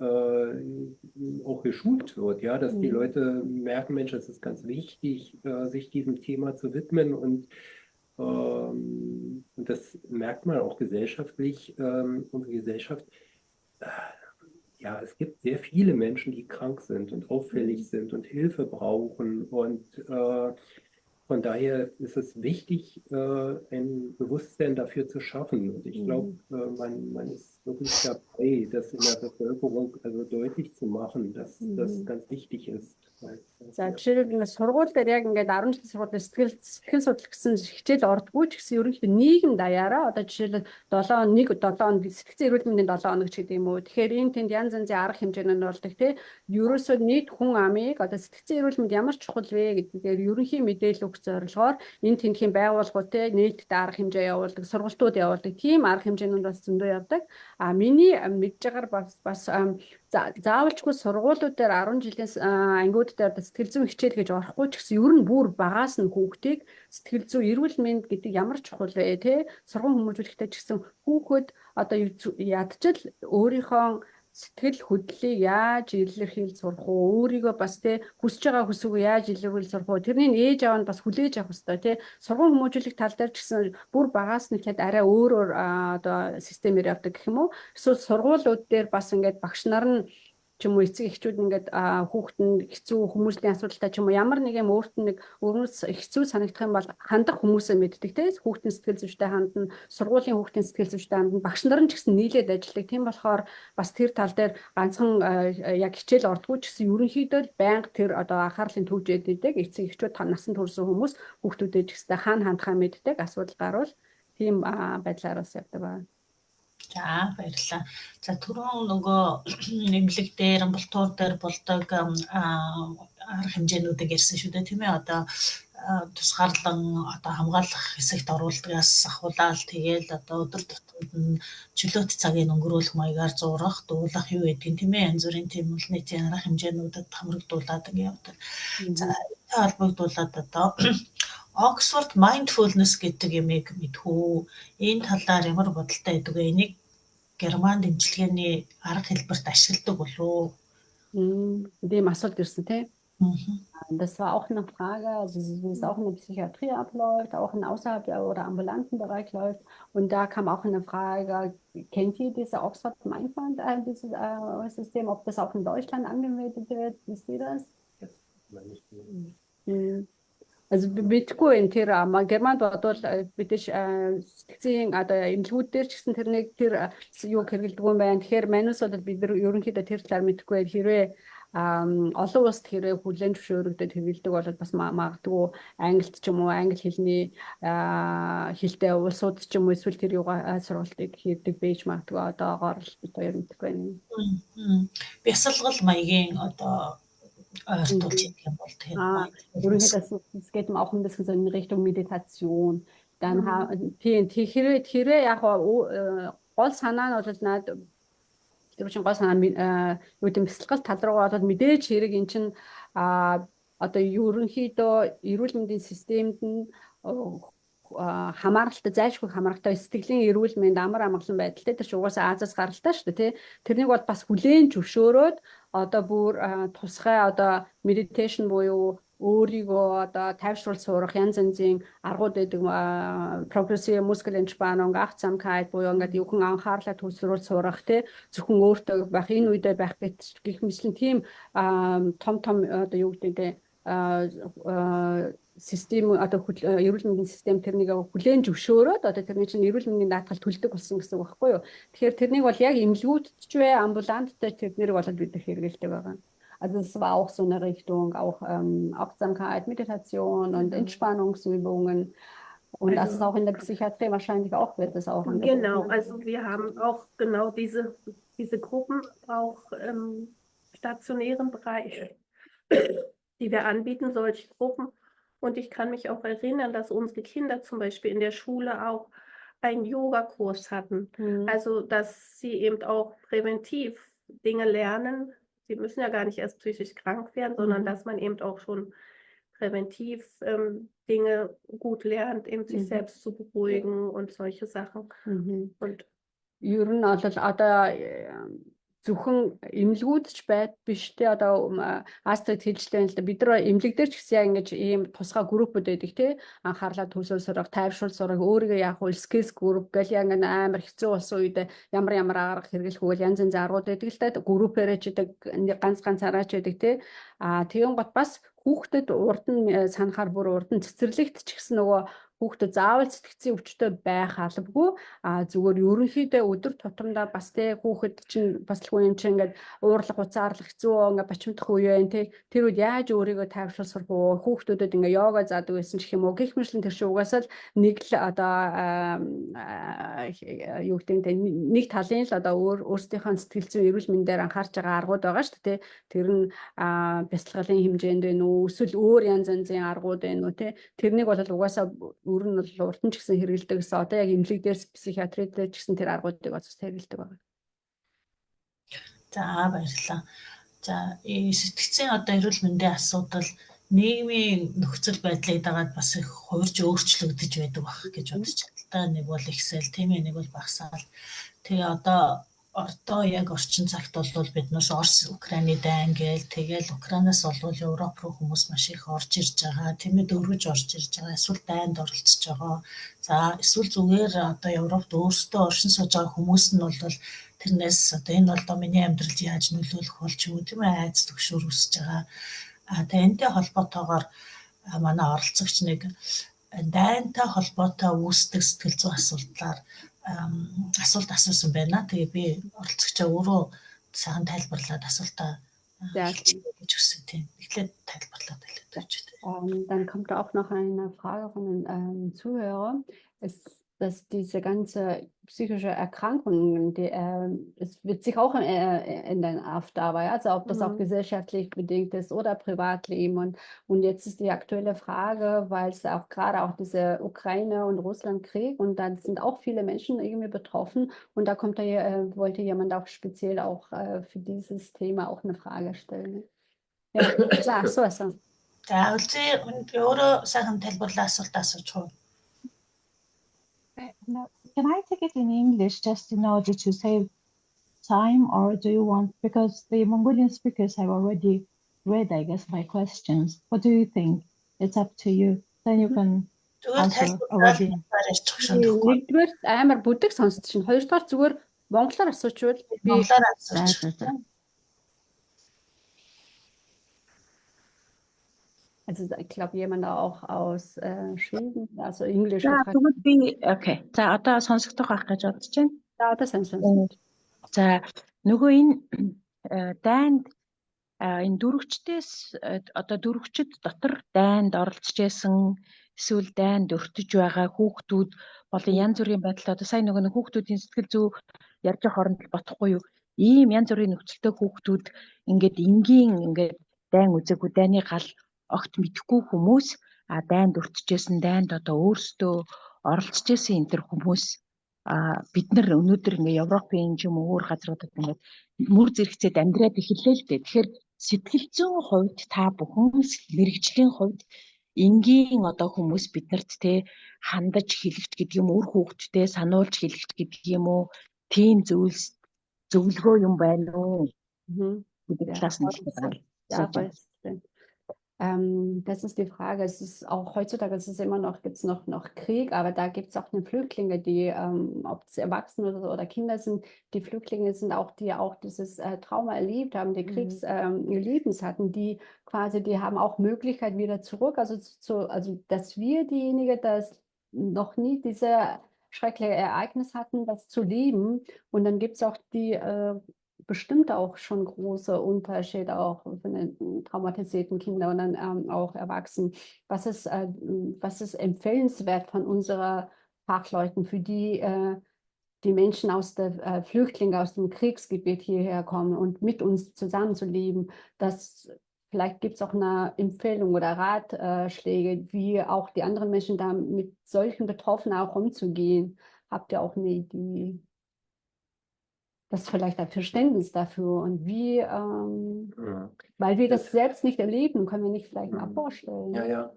auch geschult wird, ja, dass die Leute merken, Mensch, es ist ganz wichtig, sich diesem Thema zu widmen und das merkt man auch gesellschaftlich, unsere Gesellschaft, ja, es gibt sehr viele Menschen, die krank sind und auffällig sind und Hilfe brauchen und von daher ist es wichtig, ein Bewusstsein dafür zu schaffen. Und ich glaube, man ist wirklich dabei, das in der Bevölkerung also deutlich zu machen, dass das ganz wichtig ist. За жишээлбэл сургууль дээр яг ингээд 10 жилийн сургууль сэтгэл судлал гэсэн хичээл ордгоо ч гэсэн ерөнхийдөө нийгэм даяараа одоо жишээлбэл 7 хоног сэтгцэн эрүүл мэндийн 7 хоног ч гэдэг юм уу. Тэгэхээр энэ тэнд янз янзын арга хэмжээнүүд болдог тий. Ерөөсөө нийт хүн амыг одоо сэтгцэн эрүүл мэнд ямар чухал вэ гэдгээр ерөнхий мэдээлэл өгөх зорилгоор энэ тентхийн байгууллагууд тий нийтдээ арга хэмжээ явуулдаг, сургалтууд явуулдаг. Тийм арга хэмжээнүүд бас зөндөө явдаг. Миний мэдж байгаагаар бас заавалчгүй сургуулиуд дээр 10 жилийн ангиуд дээр сэтгэл зүйн хичээл гэж орохгүй ч гэсэн ер нь бүр багаас нь хүүхдийг сэтгэл зүй эрүүл мэнд гэдэг ямар чухал вэ те сургууль хүмүүжүүлэхдээ ч гэсэн хүүхэд одоо ядчил өөрийнхөө сэтгэл хөдлөлийг яаж илэрхийлж сурах уу өөрийгөө бас те хүсэж байгаа хүсвэгээ яаж илэрхийлж сурах уу тэрний ээж аав нь бас хүлээж авах хэрэгтэй те сургууль хүмүүжүүлэх тал дээр ч гэсэн бүр багаас нь ихэд арай өөрөөр одоо системээр явдаг гэх юм уу эсвэл сургуулиуд дээр бас ингээд багш нар нь ч юм уу эцэг эхчүүд ингээд хүүхэд нь хэцүү хүмүүсийн асуудалтай ч юм уу ямар нэг юм өөрт нь нэг өөрөөс хэцүү санагдах юм бол хандах хүмүүсээ мэддэг те хүүхдийн сэтгэл зүйтэй хандна сургуулийн хүүхдийн сэтгэл зүйтэй хандна багш нар нь ч гэсэн нийлээд ажилладаг тийм болохоор бас тэр тал дээр ганцхан яг хичээл ордгоо ч гэсэн ерөнхийдөө байнга тэр одоо анхаарлын төвжээд идэг эцэг эхчүүд насанд хүрсэн хүмүүс хүүхдүүдэд ч гэсэн хаана хандхаа мэддэг асуудал гарвал тийм байдлаар бас явдаг байна. За баярлалаа. За түрүүн нөгөө эмнэлэг дээр, амбулатур дээр болдог арга хэмжээнүүдийг ярьсан шүү дээ, тийм ээ. Одоо тусгаарлан одоо хамгаалах хэсэгт оруулдгаас ахуулаад тэгээл одоо өдөр тутмын нь чөлөөт цагийг өнгөрүүлэх маягаар зурах, дуулах юу гэдгийг тийм ээ. Янз бүрийн тийм үйл нийтийн арга хэмжээнүүдэд хамрагдуулаад ингэ явдаг. За холбогдуулаад одоо Oxford Mindfulness гэдэг юмыг мэдхүү. Энэ талаар ямар бодолтой байдаг вэ? Энийг Германд эмчилгээний арга хэлбэрт ашигладаг болов уу? Dem assault ирсэн тий. Das war auch eine Frage, also wie es auch in der Psychiatrie abläuft, auch in außerhalb oder ambulanten Bereich läuft. Und da kam auch eine Frage, kennt ihr diese Oxford Mindfulness, dieses System, ob das auch in Deutschland angewendet wird? Wisst ihr das? Also мэдгүй энэ тэр Германд бодвол мэдээж сэтгцийн одоо эмнэлгүүд дээр ч гэсэн тэрнийг тэр юу хэрэгэлдэг юм байна. Тэгэхээр манус бол бид ерөнхийдөө тэр талаар мэдэхгүй хэрвээ олон улсад хэрэг хүлээн зөвшөөрөгдөд хэрэгэлдэг бол бас магадгүй англид ч юм уу англи хэлний хэлтэй улсууд ч юм уу эсвэл тэр юугаа сургалтыг хийдэг байж магадгүй одоогоор л хоёр мэдгүй байна. Бясалгал маягийн одоо ойртуулж идэх юм бол тэгээд Ерөнхийдөө es geht auch ein bisschen so in Richtung Meditation. Dann тэрээ яг гол санаа нь бол наад тэр чинь гол санаа юу гэм бясалгал тал руугаа бол мэдээж хэрэг эн чинь одоо ерөнхийдөө эрүүл мэндийн системд нь хамааралтай зайлшгүй хамааралтай сэтгэлийн эрүүл мэнд амар амгалан байдалтай тэр чинь угаасаа Азиас гаралтай шүү дээ тий. Тэрнийг бол бас хүлээн зөвшөөрөөд одоо бүр тусгай одоо meditation буюу өөрийгөө одоо тайвшруулж сурах янз янзын аргууд байдаг progressive muscle entspannung achtsamkeit буюу ингээд юухан анхаарлаа төвсрүүлж сурах тий зөвхөн өөртөө байх энэ үедээ байх гэх мэтлэн тийм том одоо юу гэдэг систем одоо эрүүл мэндийн систем тэрнийг хүлээн зөвшөөрөөд одоо тэрний чинь эрүүл мэндийн даатгал төлдөг болсон гэсэн үг байхгүй юу. Тэгэхээр тэрнийг бол яг эмнэлгүүдч вэ амбуланттай тэрнэр болоод бид хэрэгэлдэг байгаа. Also es war auch so eine Richtung, auch Achtsamkeit, Meditation und Entspannungsübungen. Und das ist auch in der Psychiatrie wahrscheinlich auch, wird es auch. Genau, also wir haben auch genau diese Gruppen auch im stationären Bereich, die wir anbieten, solche Gruppen. Und ich kann mich auch erinnern, dass unsere Kinder zum Beispiel in der Schule auch einen Yoga-Kurs hatten. Also dass sie eben auch präventiv Dinge lernen. Sie müssen ja gar nicht erst psychisch krank werden, sondern dass man eben auch schon präventiv Dinge gut lernt, eben sich selbst zu beruhigen und solche Sachen. Und зөвхөн эмнэлгүүд ч биш те одоо Астрид хэлжлээ л да бид нар эмнэлэг дээр ч гэсэн яг ингэж ийм тусгай группүүд байдаг те анхаарлаа төвлөрүүлж сурах, тайвшруулж сурах, өөрийгөө яах вэ skills group гэл яг амар хэцүү болсон үед ямар арга хэрэглэх вэ янз янзын аргууд байдаг л да группээрээ ч гэдэг ганцаараа ч байдаг те тэгэн гот бас хүүхдэд урд нь санахаар бүр урд нь цэцэрлэгт ч гэсэн нөгөө хүүхдэд заавал сэтгцийн өвчтөй байх албагүй зүгээр ерөнхийдөө өдөр тутамдаа бас тэ хүүхэд чинь бас л хүн юм чинь ингээд уурлах уцаарлах хэцүү ингээд бачимдах үе байна тэ тэр үед яаж өөрийгөө тайвшруулж сурах вэ хүүхдүүдэд ингээд йога заадаг байсан ч юм уу гэх мэтлэн тэр шиг угаасаа л нэг л одоо юу гэдэг нэг талын л одоо өөрсдийнхөө сэтгэл зүйн эрүүл мэндээр анхаарч байгаа аргууд байгаа шүү дээ тэр нь бясалгалын хэмжээнд байна уу эсвэл өөр янз янзын аргууд байна уу тэ тэрнийг бол угаасаа өөр нь бол урд нь ч гэсэн хэрэгэлдэг гэсэн одоо яг эмнэлэг дээр психиатри дээр ч гэсэн тэр аргуудыг бас хэрэгэлдэг байна. За баярлалаа. За сэтгцийн одоо эрүүл мэндийн асуудал нийгмийн нөхцөл байдлыг дагаад бас их хуурж өөрчлөгдөж байдаг байх гэж бодож байна. Та нэг бол ихсэл тийм ээ нэг бол багасаал. Тэгээ одоо яг орчин цагт бол биднээс Орос, Украины дайн гээл тэгэл Украинаас бол Европ руу хүмүүс маш их орж ирж байгаа. Тиймээ дөрвөж орж ирж байгаа. Эсвэл дайнд оролцож байгаа. За эсвэл зүгээр одоо Европт өөрсдөө оршин сууж байгаа хүмүүс нь бол тэрнээс одоо энэ бол миний амьдралд яаж нөлөөлөх бол ч юм уу тийм ээ айц төгшөр үсэж байгаа. Тэгээ энэтэй холбоотойгоор манай оролцогч нэг дайнтай холбоотой үүсдэг сэтгэл зүйн асуудлаар асуулт асуусан байна. Тэгээ би оролцогчоо өөрөө сайхан тайлбарлаад асуултаа гэж хүссэн тийм. Эхлээд тайлбарлаад хэлээд байна. Dann kommt auch noch eine Frage von einem Zuhörer. Dass diese ganze psychische Erkrankungen, es wird sich auch ändern auf Dauer, also ob das auch gesellschaftlich bedingt ist oder Privatleben. Und jetzt ist die aktuelle Frage, weil es auch gerade auch diese Ukraine- und Russland-Krieg und da sind auch viele Menschen irgendwie betroffen und da kommt wollte jemand auch speziell auch für dieses Thema auch eine Frage stellen. Ja, klar, so ist es. За үлзий өөрөө сайхан тайлбарлаа асуулт асууж хөө. Can I take it in English just in order to save time, or do you want, because the Mongolian speakers have already read, I guess, my questions. What do you think? It's up to you. Then you can answer already. Нэгдүгээр амар бүдэг сонсч чинь. Хоёрдугаар зүгээр монголоор асуучвал би монголоор асууж. Also ich glaube, jemand auch aus Schweden, also Englisch. За тэгвэл би окей. За одоо сонсогдох байх гэж бодож байна. За одоо сайн сонсож. За нөгөө энэ дайнд энэ дөрвчдээс одоо дөрвчд дотор дайнд оролцож байсан эсвэл дайнд өртөж байгаа хүүхдүүд болон янз бүрийн байдалд одоо сайн нөгөө хүүхдүүдийн сэтгэл зүй ярьж байгаа хооронд бодохгүй юу? Ийм янз бүрийн нөхцөлтэй хүүхдүүд ингээд энгийн ингээд дайн үзээгүй дайны гал огт мэдхгүй хүмүүс дайнд өртөжсэн дайнд одоо өөрсдөө оролцож байсан энэ төр хүмүүс бид нар өнөөдөр ингээ Европын юм уу өөр газруудад ингээд мөр зэрэгцээд амьдраад эхэллээ л дээ. Тэгэхээр сэтгэл зүйн хувьд та бүхэн мэрэгжлийн хувьд энгийн одоо хүмүүс биднэрт те хандаж хэлэгч гэдэг юм үр хүүхдтэй сануулж хэлэгч гэдэг юм уу тийм зөвлөгөө юм байна уу гэдэг талаас нь Ja, das ist die Frage. Es ist auch heutzutage, es ist immer noch, gibt es noch Krieg, aber da gibt es auch eine Flüchtlinge, die, ob es Erwachsene oder Kinder sind, die Flüchtlinge sind auch, die auch dieses Trauma erlebt haben, die Kriegserlebnis hatten, die quasi, die haben auch Möglichkeit wieder zurück, also dass wir diejenigen, das noch nie diese schreckliche Ereignis hatten, das zu leben. Und dann gibt es auch die bestimmt auch schon große Unterschiede auch von den traumatisierten Kindern und dann auch Erwachsenen. Was ist empfehlenswert von unseren Fachleuten für die Menschen aus der Flüchtlinge aus dem Kriegsgebiet hierher kommen und mit uns zusammenzuleben? Vielleicht gibt es auch eine Empfehlung oder Ratschläge, wie auch die anderen Menschen da mit solchen Betroffenen auch umzugehen. Habt ihr auch eine Idee? Das ist vielleicht ein Verständnis dafür und wie, weil wir das selbst nicht erleben, können wir nicht vielleicht mal vorstellen. Ja.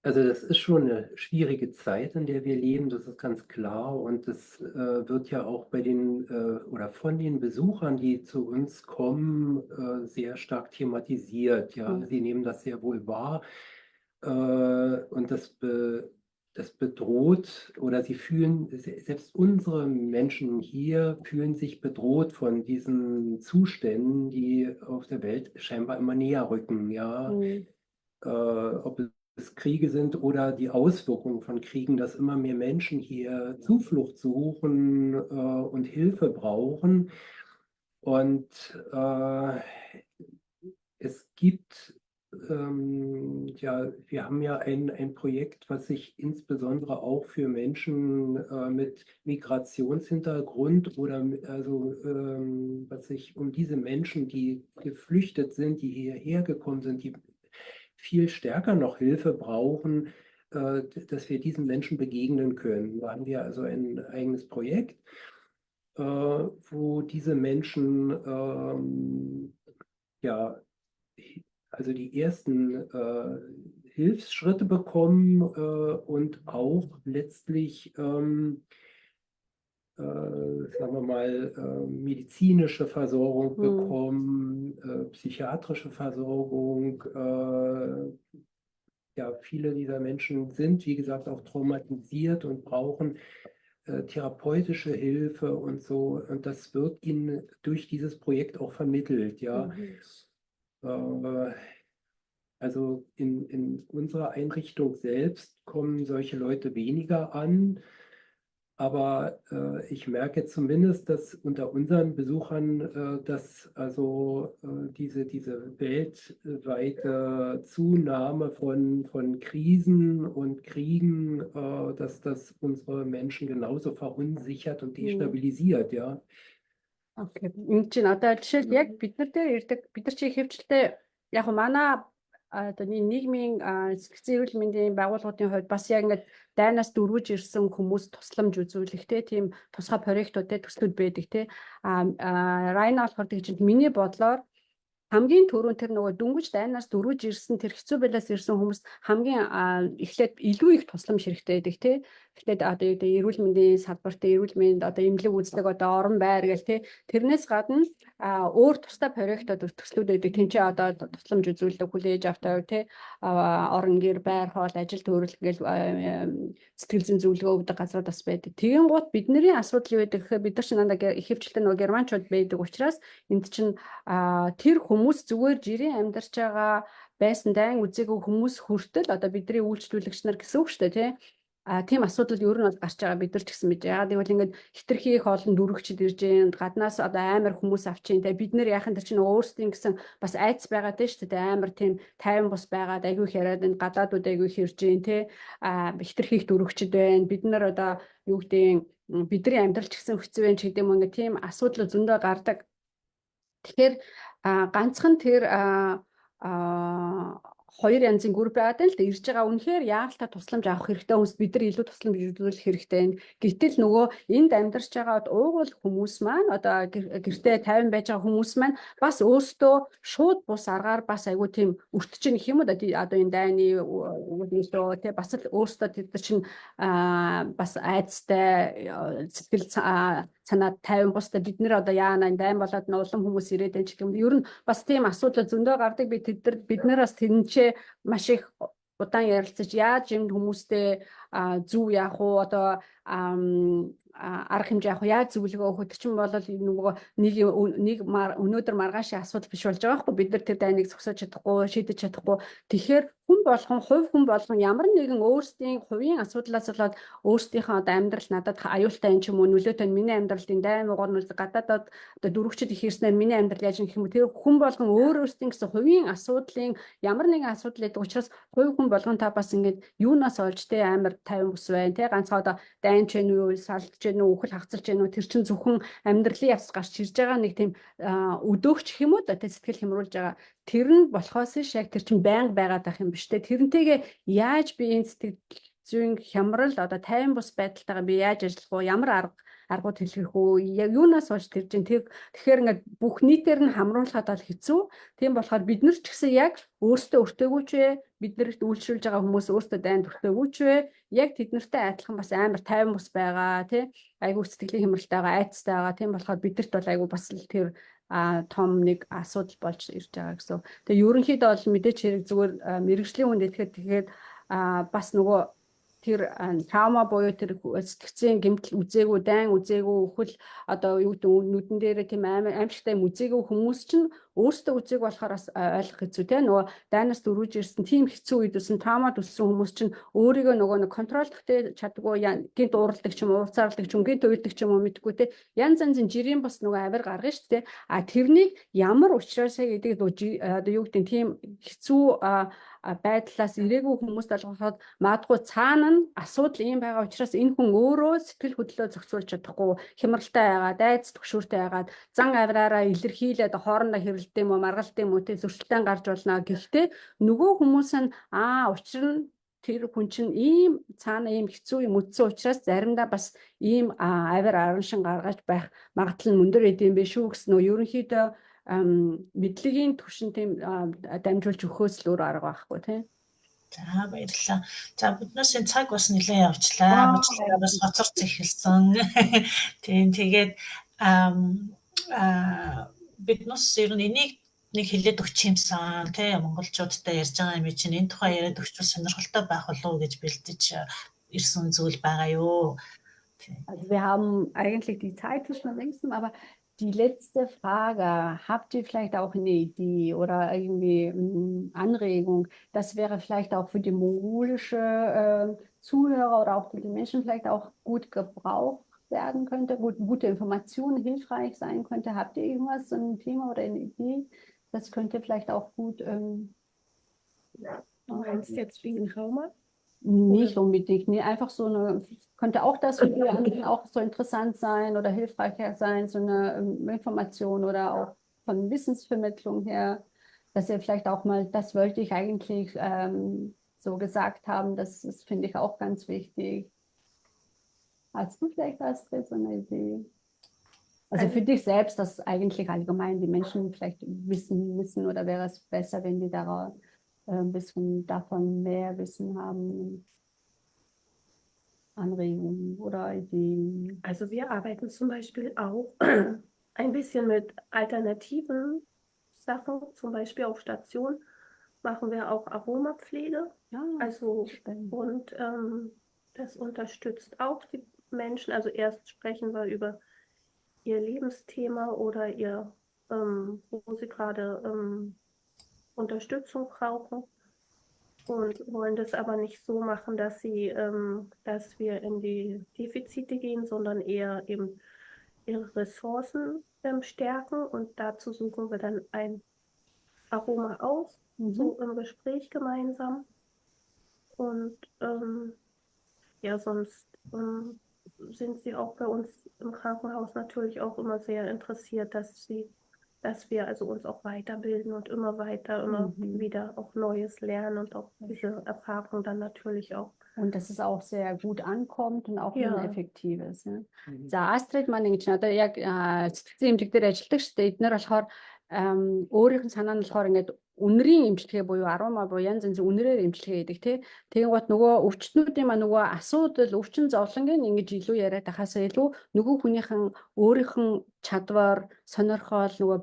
Also das ist schon eine schwierige Zeit, in der wir leben, das ist ganz klar. Und das wird ja auch bei den oder von den Besuchern, die zu uns kommen, sehr stark thematisiert. Ja, sie nehmen das sehr wohl wahr. Und das bedroht oder sie fühlen, selbst unsere Menschen hier fühlen sich bedroht von diesen Zuständen, die auf der Welt scheinbar immer näher rücken. Ja, ob es Kriege sind oder die Auswirkungen von Kriegen, dass immer mehr Menschen hier Zuflucht suchen und Hilfe brauchen. Und es gibt wir haben ja ein Projekt, was sich insbesondere auch für Menschen mit Migrationshintergrund oder was sich um diese Menschen, die geflüchtet sind, die hierher gekommen sind, die viel stärker noch Hilfe brauchen, dass wir diesen Menschen begegnen können. Da haben wir also ein eigenes Projekt, wo diese Menschen also die ersten Hilfsschritte bekommen und auch letztlich, sagen wir mal, medizinische Versorgung bekommen, psychiatrische Versorgung. Viele dieser Menschen sind, wie gesagt, auch traumatisiert und brauchen therapeutische Hilfe und so. Und das wird ihnen durch dieses Projekt auch vermittelt, ja. Also in unserer Einrichtung selbst kommen solche Leute weniger an, aber ich merke zumindest, dass unter unseren Besuchern, dass also diese weltweite Zunahme von Krisen und Kriegen, dass das unsere Menschen genauso verunsichert und destabilisiert, ja. Окей. Энд чинь одоо жишээл яг бид нар дээр ирдэг бид нар чи хэвчлэлтэй яг манай одоо нийгмийн сэтгцэн эрүүл мэндийн байгууллагуудын хувьд бас яг ингээд дайнаас дөрвөж ирсэн хүмүүс тусламж үзүүлэх тийм тусгай проектууд төслүүд байдаг Райна болохоор тэгж миний бодлоор хамгийн түрүүнд тэр нөгөө дөнгөж дайнаас дөрвөж ирсэн тэр хэцүү байлаас ирсэн хүмүүс хамгийн эхлээд илүү их тусламж хэрэгтэй байдаг Эхлээд одоо эрүүл мэндийн салбарт эрүүл мэнд одоо эмнэлэг үзлэг одоо орон байр гэл тэрнээс гадна өөр тусдаа проектууд төслүүд байдаг. Тэнцээ одоо тусламж үзүүлдэг хүлээж автай орон гэр байр хоол ажил төрөл гэл сэтгэл зүйн зөвлөгөө өгдөг газрууд бас байдаг. Тэгэн гут бидний асуудал юу байдаг гэхээр бид нар ч надад их хвчлээ нөгөө германчууд байдаг учраас энд чинь тэр хүмүүс зүгээр жирийн амьдарч байгаа байсан дайн үзээгүй хүмүүс хүртэл одоо бидний үйлчлүүлэгч нар гэсэн үг шүү дээ Тийм асуудал ер нь бол гарч байгаа бид нар ч гэсэн мэдээ. Яагаад гэвэл ингээд хитрхи их олон дүрэгчд ирж гин гаднаас одоо амар хүмүүс авчин те бид нар яхан тэр чинь өөрсдийн гэсэн бас айц байгаа дээ шүү дээ амар тийм тайван бус байгаад айгүй их яриад энэ гадаадууд айгүй их ирж гин те хитрхи их дүрэгчд байна. Бид нар одоо юу гэдэг бидний амьдрал ч гэсэн хэцүү байх ч гэдэг юм ингээд тийм асуудал зөндөө гардаг. Тэгэхээр ганцхан тэр хоёр янзын групп байгаа л да ирж байгаа үнэхээр яаралтай тусламж авах хэрэгтэй хүмүүс бид нар илүү тусламж үзүүлэх хэрэгтэй. Гэтэл нөгөө энд амьдарч байгаа уугуул хүмүүс маань одоо гэртээ 50 байж байгаа хүмүүс маань бас өөрсдөө шууд бус аргаар бас айгүй тийм өртөж гэх юм уу одоо энэ дайны үеийнхөө тий бас л өөрсдөө тэр чинь бас айцтай сэтгэл санаа 50 бусдаа бид нэр одоо яана энэ дайм болоод улам хүмүүс ирээд энэ ч гэх юм. Ер нь бас тийм асуудал зөндөө гардаг бид нараас тэрнчээ маш их удаан ярилцаж яаж юм хүмүүстэй зөв яах уу одоо арга хэмжээ авах яаж зөвлөгөө өгөх тэр чинь бол нөгөө нэг өнөөдөр маргаашийн асуудал биш болж байгаа байхгүй бид нар тэр дайныг зогсоож чадахгүй шийдэж чадахгүй тэгэхээр хувь хүн болгон ямар нэгэн өөрсдийн хувийн асуудлаас болоод өөрсдийнхөө одоо амьдрал надад аюултай юм ч юм уу нөлөөтэй миний амьдралд энэ дайм угаар гадаадад одоо дөрвөгчд их ирснээр миний амьдрал яаж гэх юм тэр хүн болгон өөрсдийн гэсэн хувийн асуудлын ямар нэгэн асуудал гэдэг учраас хувь хүн болгон та бас ингэж юунаас олж те амар 50 бус байна те ганцхан одоо дайн ч юм уу салж ч юм уу үхэл хагцалж юм уу тэр чинь зөвхөн амьдралын явц гарч ирж байгаа нэг тийм өдөөгч гэх юм уу те сэтгэл хямруулж байгаа тэр нь болохоос ш яг тэр чинь байнга байгаад байх юм биш те тэрнтэйгээ яаж би энэ сэтгэл зүйн хямрал одоо 50 бус байдалтайгаа би яаж ажиллах вэ ямар аргууд хэлэх үү юунаас олж тэр чинь тэгэхээр ингээд бүх нийтээр нь хамруулахад бол хэцүү тийм болохоор бид нар ч гэсэн яг өөртөө өртөөгүйч вэ бид нарт үйлчлүүлж байгаа хүмүүс өөртөө дайнд өртөөгүйч вэ яг тэднэртэй адилхан бас амар 50 бус байгаа тий айгуу сэтгэлийн хямралтай байгаа айцтай байгаа тийм болохоор бидэрт бол айгуу бас л тэр том нэг асуудал болж ирж байгаа гэсэн. Тэгээ ерөнхийдөө бол мэдээч хэрэг зүгээр мэрэгжлийн хүнд итгэхэд тэгээд бас нөгөө тэр траума буюу тэр сэтгцийн гэмтэл үзээгүй дайн үзээгүй өхөл одоо юу гэдэг нүдэн дээр тийм аимшигтай юм үзээгүй хүмүүс чинь өөрсдөө үзээгүй болохоор бас ойлгох хэцүү те нөгөө дайнаас дөрвөж ирсэн тийм хэцүү үед үсэн траумад өссөн хүмүүс чинь өөрийгөө нөгөө нэг контролдох те чаддгүй гинт уурладаг ч юм уу уурцаарладаг ч юм гинт уйлдаг ч юм уу мэдгүй те янз янзын жирийн бас нөгөө авир гаргана шүү те тэрнийг ямар учраас гэдэг одоо юу гэдэг тийм хэцүү байдлаас ирээгүй хүмүүст олгоход магадгүй цаана нь асуудал ийм байгаа учраас энэ хүн өөрөө сэтгэл хөдлөлөө зохицуулж чадахгүй хямралтай байгаа, дайц төгшөөртэй байгаад зан авираараа илэрхийлээд хоорондоо хэрэлдэх юм уу, маргалдах юм уу, зөрчилдөөн гарч болно. Гэхдээ нөгөө хүмүүс нь учир нь тэр хүн чинь ийм цаана ийм хэцүү юм үтсэн учраас заримдаа бас ийм авир араншин гаргаж байх магадлал нь өндөр эдэм биш үү гэсэн нөгөө ерөнхийдөө мэдлэгийн түвшин тийм дамжуулж өгөхөөс л өөр арга байхгүй тийм. За баярлалаа. За биднээс энэ цаг бас нэлээд явчлаа. Мөчлөө бас хоцорч эхэлсэн. Тийм тэгээд биднээс ер нь энийг нэг хэлээд өгч юмсан тийм монголчуудтай ярьж байгаа юм чинь энэ тухай яриад өгчвөл сонирхолтой байх болов уу гэж бэлдэж ирсэн зүйл байгаа юу. Also wir haben eigentlich die Zeit schon längst, aber die letzte Frage, habt ihr vielleicht auch eine Idee oder irgendwie eine Anregung? Das wäre vielleicht auch für die mongolische Zuhörer oder auch für die Menschen vielleicht auch gut gebraucht werden könnte, gute Informationen hilfreich sein könnte. Habt ihr irgendwas, so ein Thema oder eine Idee? Das könnte vielleicht auch gut... Du meinst jetzt wegen Trauma? Nicht unbedingt, nee, einfach so eine, könnte auch das für die anderen auch so interessant sein oder hilfreicher sein, so eine Information oder auch von Wissensvermittlung her, dass ihr vielleicht auch mal, das wollte ich eigentlich so gesagt haben, das finde ich auch ganz wichtig. Hast du vielleicht, Astrid, so eine Idee? Also für dich selbst, dass eigentlich allgemein die Menschen vielleicht wissen müssen oder wäre es besser, wenn die darauf ein bisschen davon mehr Wissen haben, Anregungen oder Ideen. Also wir arbeiten zum Beispiel auch ein bisschen mit alternativen Sachen, zum Beispiel auf Station machen wir auch Aromapflege. Ja, Also spannend. und das unterstützt auch die Menschen. Also erst sprechen wir über ihr Lebensthema oder ihr, wo sie gerade Unterstützung brauchen. und wollen das aber nicht so machen, dass dass wir in die Defizite gehen, sondern eher eben ihre Ressourcen stärken. Und dazu suchen wir dann ein Aroma aus, so im Gespräch gemeinsam. Und ja, sonst sind sie auch bei uns im Krankenhaus natürlich auch immer sehr interessiert, dass wir also uns auch weiterbilden und immer weiter, immer wieder auch Neues lernen und auch diese Erfahrung dann natürlich auch. Und dass es auch sehr gut ankommt und auch Ja. effektiv ist. Ja. За Астрид маань ингэж одоо яг сэтгцэн эмнэлэг дээр ажилладаг шүү дээ. Эднэр болохоор өөрийнх нь санаа нь болохоор ингээд үнэрийн эмчилгээ буюу арома буюу янз янзын үнэрээр эмчилгээ хийдэг тий. Тэгээд гот нөгөө өвчтнүүдийн маань нөгөө асуудал өвчин зовлонгийн ингэж илүү яриад тахаасаа илүү нөгөө хүнийхэн өөрийнх нь чадвар, сонирхол нөгөө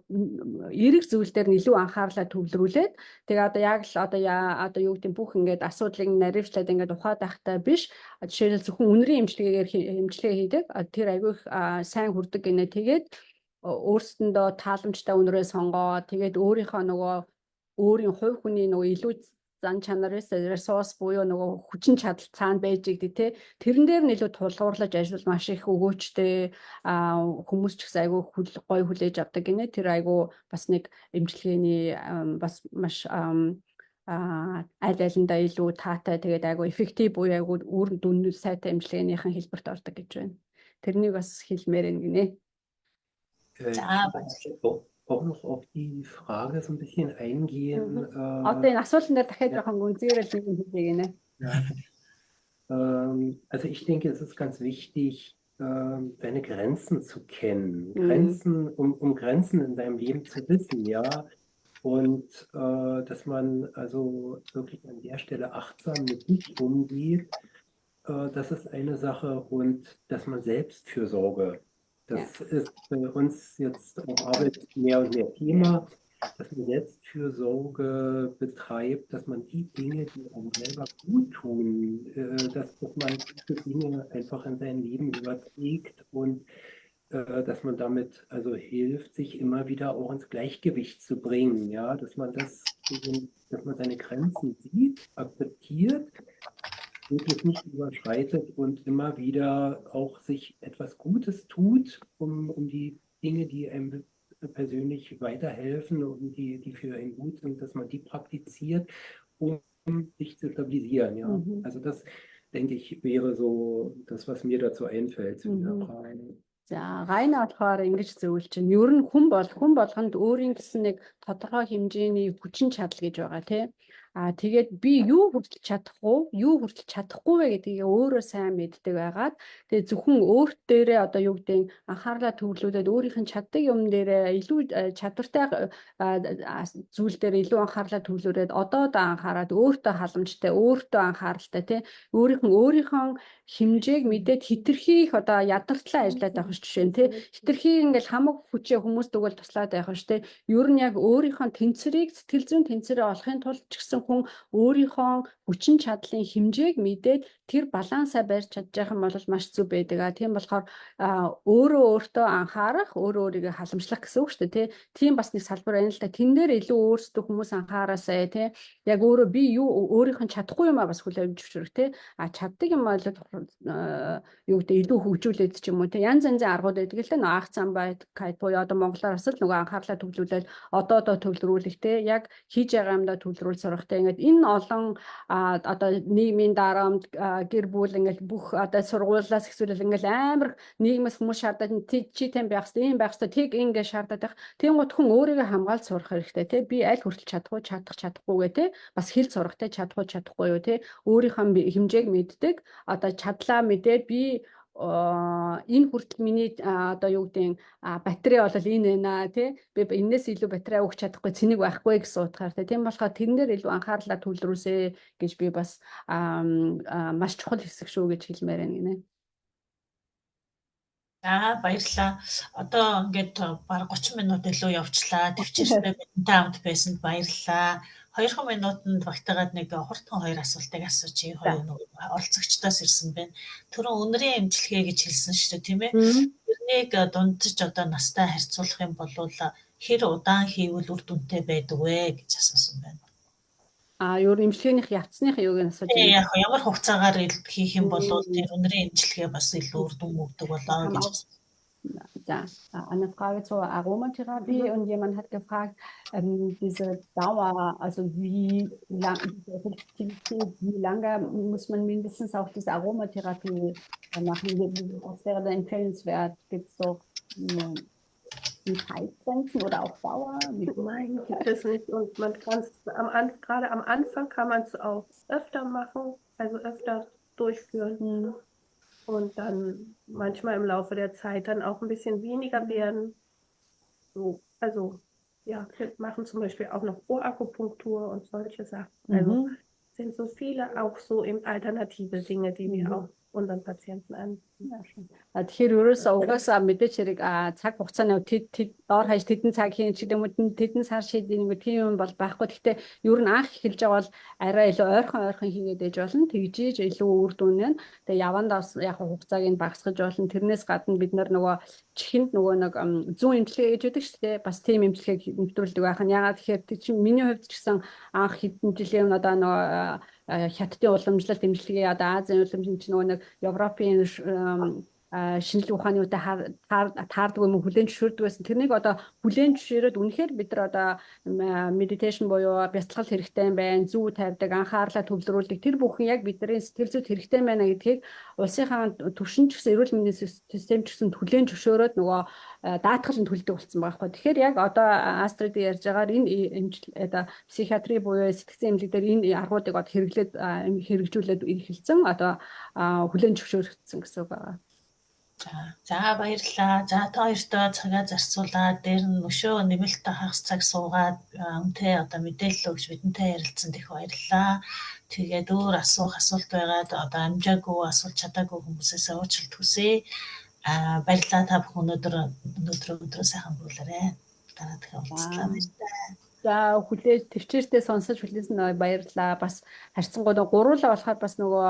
эерэг зүйл дээр нь илүү анхаарлаа төвлөрүүлээд тэгээ одоо яг л одоо юу гэдэг бүх ингээд асуудлыг наривчлаад ингээд ухаад байхтай биш. Жишээлбэл зөвхөн үнэрийн эмчилгээгээр эмчилгээ хийдэг. Тэр айгүй их сайн хүрдэг гинэ. Тэгээд өөрсдөндөө тааламжтай үнэрээ сонгоод тэгээд өөрийнхөө нөгөө өөрийн хувь хүний нөгөө илүү зан чанар ресурс буюу нөгөө хүчин чадал цаана байж игдэ тий. Тэрэн дээр нь илүү тулгуурлаж ажиллавал маш их өгөөчтэй хүмүүс ч гэсэн айгүй гоё хүлээж авдаг гинэ. Тэр айгүй бас нэг эмчилгээний бас маш аль алиндаа илүү таатай тэгээд айгүй эффектив буюу айгүй үр дүн сайтай эмчилгээнийхэн хэлбэрт ордог гэж байна. Тэрнийг бас хэлмээр байна гинэ. Auch noch auf die Frage so ein bisschen eingehen. Одоо энэ асуултан дээр дахиад жоохон гүнзгийрэл нэг юм хэлье гинэ. Also ich denke, es ist ganz wichtig, deine Grenzen zu kennen. Grenzen, um Grenzen in deinem Leben zu wissen, ja. Und dass man also wirklich an der Stelle achtsam mit sich umgeht, das ist eine Sache. Und dass man Selbstfürsorge, das ist bei uns jetzt auf Arbeit mehr und mehr Thema, dass man Selbstfürsorge betreibt, dass man die Dinge, die einem selber gut tun, dass man diese Dinge einfach in sein Leben überträgt und dass man damit also hilft, sich immer wieder auch ins Gleichgewicht zu bringen, ja, dass man seine Grenzen sieht, akzeptiert, wirklich nicht überschreitet und immer wieder auch sich etwas Gutes tut, um die Dinge, die einem persönlich weiterhelfen und die für einen gut sind, dass man die praktiziert, um sich zu stabilisieren. Ja. Also das, denke ich, wäre so das, was mir dazu einfällt zu dieser Frage. За гайна болохоор ингэж зөвлөж чинь ер нь хүн болгонд өөрийн гэсэн нэг тодорхой хэмжээний хүчин чадал гэж байгаа тий. Тэгээд би юу хүртэл чадахгүй вэ гэдгийг өөрөө сайн мэддэг байгаад тэгээд зөвхөн өөрт дээрээ одоо юу гэдэг анхаарлаа төвлөрүүлээд өөрийнх нь чаддаг юм дээрээ илүү чадвартай зүйл дээр илүү анхаарлаа төвлөрөөд одоо анхаарад өөртөө халамжтай өөртөө анхааралтай тий. Өөрийнхөө хэмжээг мэдээд хитрхи их одоо ядартлаа ажиллаад байх жишээ нь тий. Хитрхи ингээл хамаг хүчээ хүмүүст өгөл туслаад байх ш тий. Ер нь яг өөрийнхөө тэнцвэрийг сэтгэл зүйн тэнцвэрээ олохын тулд ч гэсэн хүн өөрийнхөө хүчин чадлын хэмжээг мэдээд тэр балансаа барьж чадж байгаа юм бол маш зүг байдаг. Тийм болохоор өөртөө анхаарах, өөрийгөө халамжлах гэсэн үг шүү дээ, тий. Тийм бас нэг салбар байна л да. Тэн дээр илүү өөрсдөө хүмүүс анхаараасаа, тий. Яг өөрөө би юу өөрийнх нь чадахгүй юм а бас хүлээн зөвшөөрөх, тий. Чаддаг юм бол юу гэдэг илүү хөгжүүлээд ч юм уу, тий. Янз янзын аргууд байдаг л да. Нөө ах зам байт буюу одоо монголоор бас л нөгөө анхаарлаа төвлөрүүлээд одоо төвлөрүүлэх, тий. Яг хийж байгаа юмдаа төвлөрүүл сурахтай. Ингээд энэ олон одоо нийгмийн дарамт гэр бүл ингээд бүх одоо сургуулиас эхлүүл ингээд амар нийгмээс хүмүүс шаардаад чи тэм байх хэрэгтэй, ийм байх хэрэгтэй, тийг ингээд шаардаад байх. Тийм гот хүн өөрийгөө хамгаалж сурах хэрэгтэй тий. Би аль хүртэл чадахгүйгээ тий. Бас хэл сурахтай чадахгүй юу тий. Өөрийнхөө хэмжээг мэддэг. Одоо чадлаа мэдээд би энэ хүртэл миний одоо юу гэдэг батарей бол энэ байна тий. Би энэс илүү батарей өгч чадахгүй цэник байхгүй гэсэн утгаар тийм болохоор тэрэн дээр илүү анхаарлаа төвлөрөөсэй гэж би бас маш чухал хэсэг шүү гэж хэлмээр байна гинэ. За баярлалаа. Одоо ингээд баг 30 минут илүү явчлаа. Төвчээртэй бидэнтэй хамт байсанд баярлалаа. 2 минутанд багтаагаад нэг хурдхан 2 асуултыг асуучих. Хоёр оролцогчдоос ирсэн байна. Түрүүн үнэрийн эмчилгээ гэж хэлсэн шүү дээ, тийм ээ. Тэрнийг дунджиж одоо настай харьцуулах юм бол хэр удаан хийвэл үр дүнтэй байдаг вэ гэж асуусан байна. Юу имчилгээнийх явцсных юуг нь асууж байна. Яг ямар хугацаагаар хийх юм бол тэр өнөрийн эмчилгээ бас илүү үр дүн өгдөг болоо гэж. Ja, eine Frage zur Aromatherapie und jemand hat gefragt, diese Dauer, also wie lang, diese Effektivität, wie lange muss man mindestens auch diese Aromatherapie machen? Was wäre da empfehlenswert? Gibt es so Zeitgrenzen oder auch Dauer? Nein, gibt es nicht. Und man kann es gerade am Anfang kann man es auch öfter machen, also öfter durchführen. Und dann manchmal im Laufe der Zeit dann auch ein bisschen weniger werden. So, also ja, wir machen zum Beispiel auch noch Ohrakupunktur und solche Sachen. Also sind so viele auch so eben alternative Dinge, die wir auch unseren Patienten anbieten. Тэгэхээр ерөөсөө угаасаа мэдээч хэрэг цаг хугацааны доор хаяж тэдэн цаг хийн ч гэдэг юм тэдэн сар шийдэх нэг тийм юм бол байхгүй. Гэхдээ ер нь анх эхэлж байгаа бол арай илүү ойрхон хийгээд ээж болно. Тэгжиж илүү үр дүн нь. Тэгээ явандаас яг хугацааг нь багасгаж болно. Тэрнээс гадна бид нөгөө чихэнд нөгөө нэг зүүн эмчилгээ гэж үүдэг шүү дээ. Бас тийм эмчилгээг нэвтрүүлдэг байх нь. Ягаад тэгэхээр тэр чинь миний хувьд ч гэсэн анх хэдэн жилийн одоо нөгөө хятадын уламжлалт эмчилгээ одоо Азийн уламжлалт чинь нөгөө нэг Европын шинжлэх ухааны үедээ таардаг юм хүлэн зөвшөөрдөг байсан. Тэрнийг одоо хүлэн зөвшөөрөөд үнэхээр бид нар одоо медитейшн буюу бяцлал хэрэгтэй байна, зүү тавьдаг, анхаарлаа төвлөрүүлдэг. Тэр бүхэн яг бидний сэтгэл зүйд хэрэгтэй байна гэдгийг улсынхаа түвшин ч гэсэн эрүүл мэндийн систем ч гэсэн хүлэн зөвшөөрөөд нөгөө даатгалын төлдөг болсон байгаа байхгүй. Тэгэхээр яг одоо Астрид ярьж байгаагаар энэ психиатри буюу сэтгцэн эмнэлэг дээр энэ аргуудыг одоо хэрэгжүүлээд эхэлсэн одоо хүлэн зөвшөөрөгдсөн гэсэн үг байна. За баярлалаа. За та хоёртоо цагаа зарцуулаад дээр нь өшөө нэмэлттэй хагас цаг суугаад үнтэй одоо мэдээлэл өгч бидэнтэй ярилцсан их баярлалаа. Тэгээд өөр асуулт байгаад одоо амжаагүй асуулт чадаагүй хүмүүсээс уучлалт хүсье. Баярлалаа та бүхэн өнөөдөр сайхан өнгөрүүлээрэй. Дараа дахин уулзлаа. За хүлээж төвчээртэй сонсож хүлээсэн баярлалаа. Бас харьцангуй гуруулаа болохоор бас нөгөө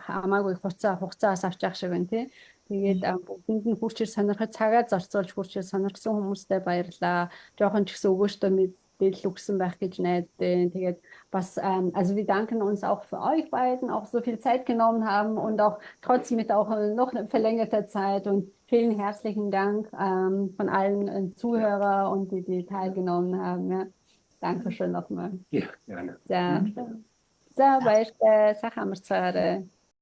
хамаагүй хугацаас авч явах шиг байна тий. Тэгээд бүгдэнд нь хүрчээр сонирхож цагаа зарцуулж хүрчээр сонирхсан хүмүүстээ баярлалаа. Жохон ч гэсэн өгөөжтөө мэдээлэл өгсөн байх гэж найдаа. Тэгээд was, also wir danken uns auch für euch beiden, auch so viel Zeit genommen haben und auch trotzdem mit auch noch verlängerter Zeit und vielen herzlichen Dank von allen Zuhörern und die teilgenommen haben. Ja. Dankeschön nochmal. Ja, gerne. За баяртай сайхан амарцгаарай.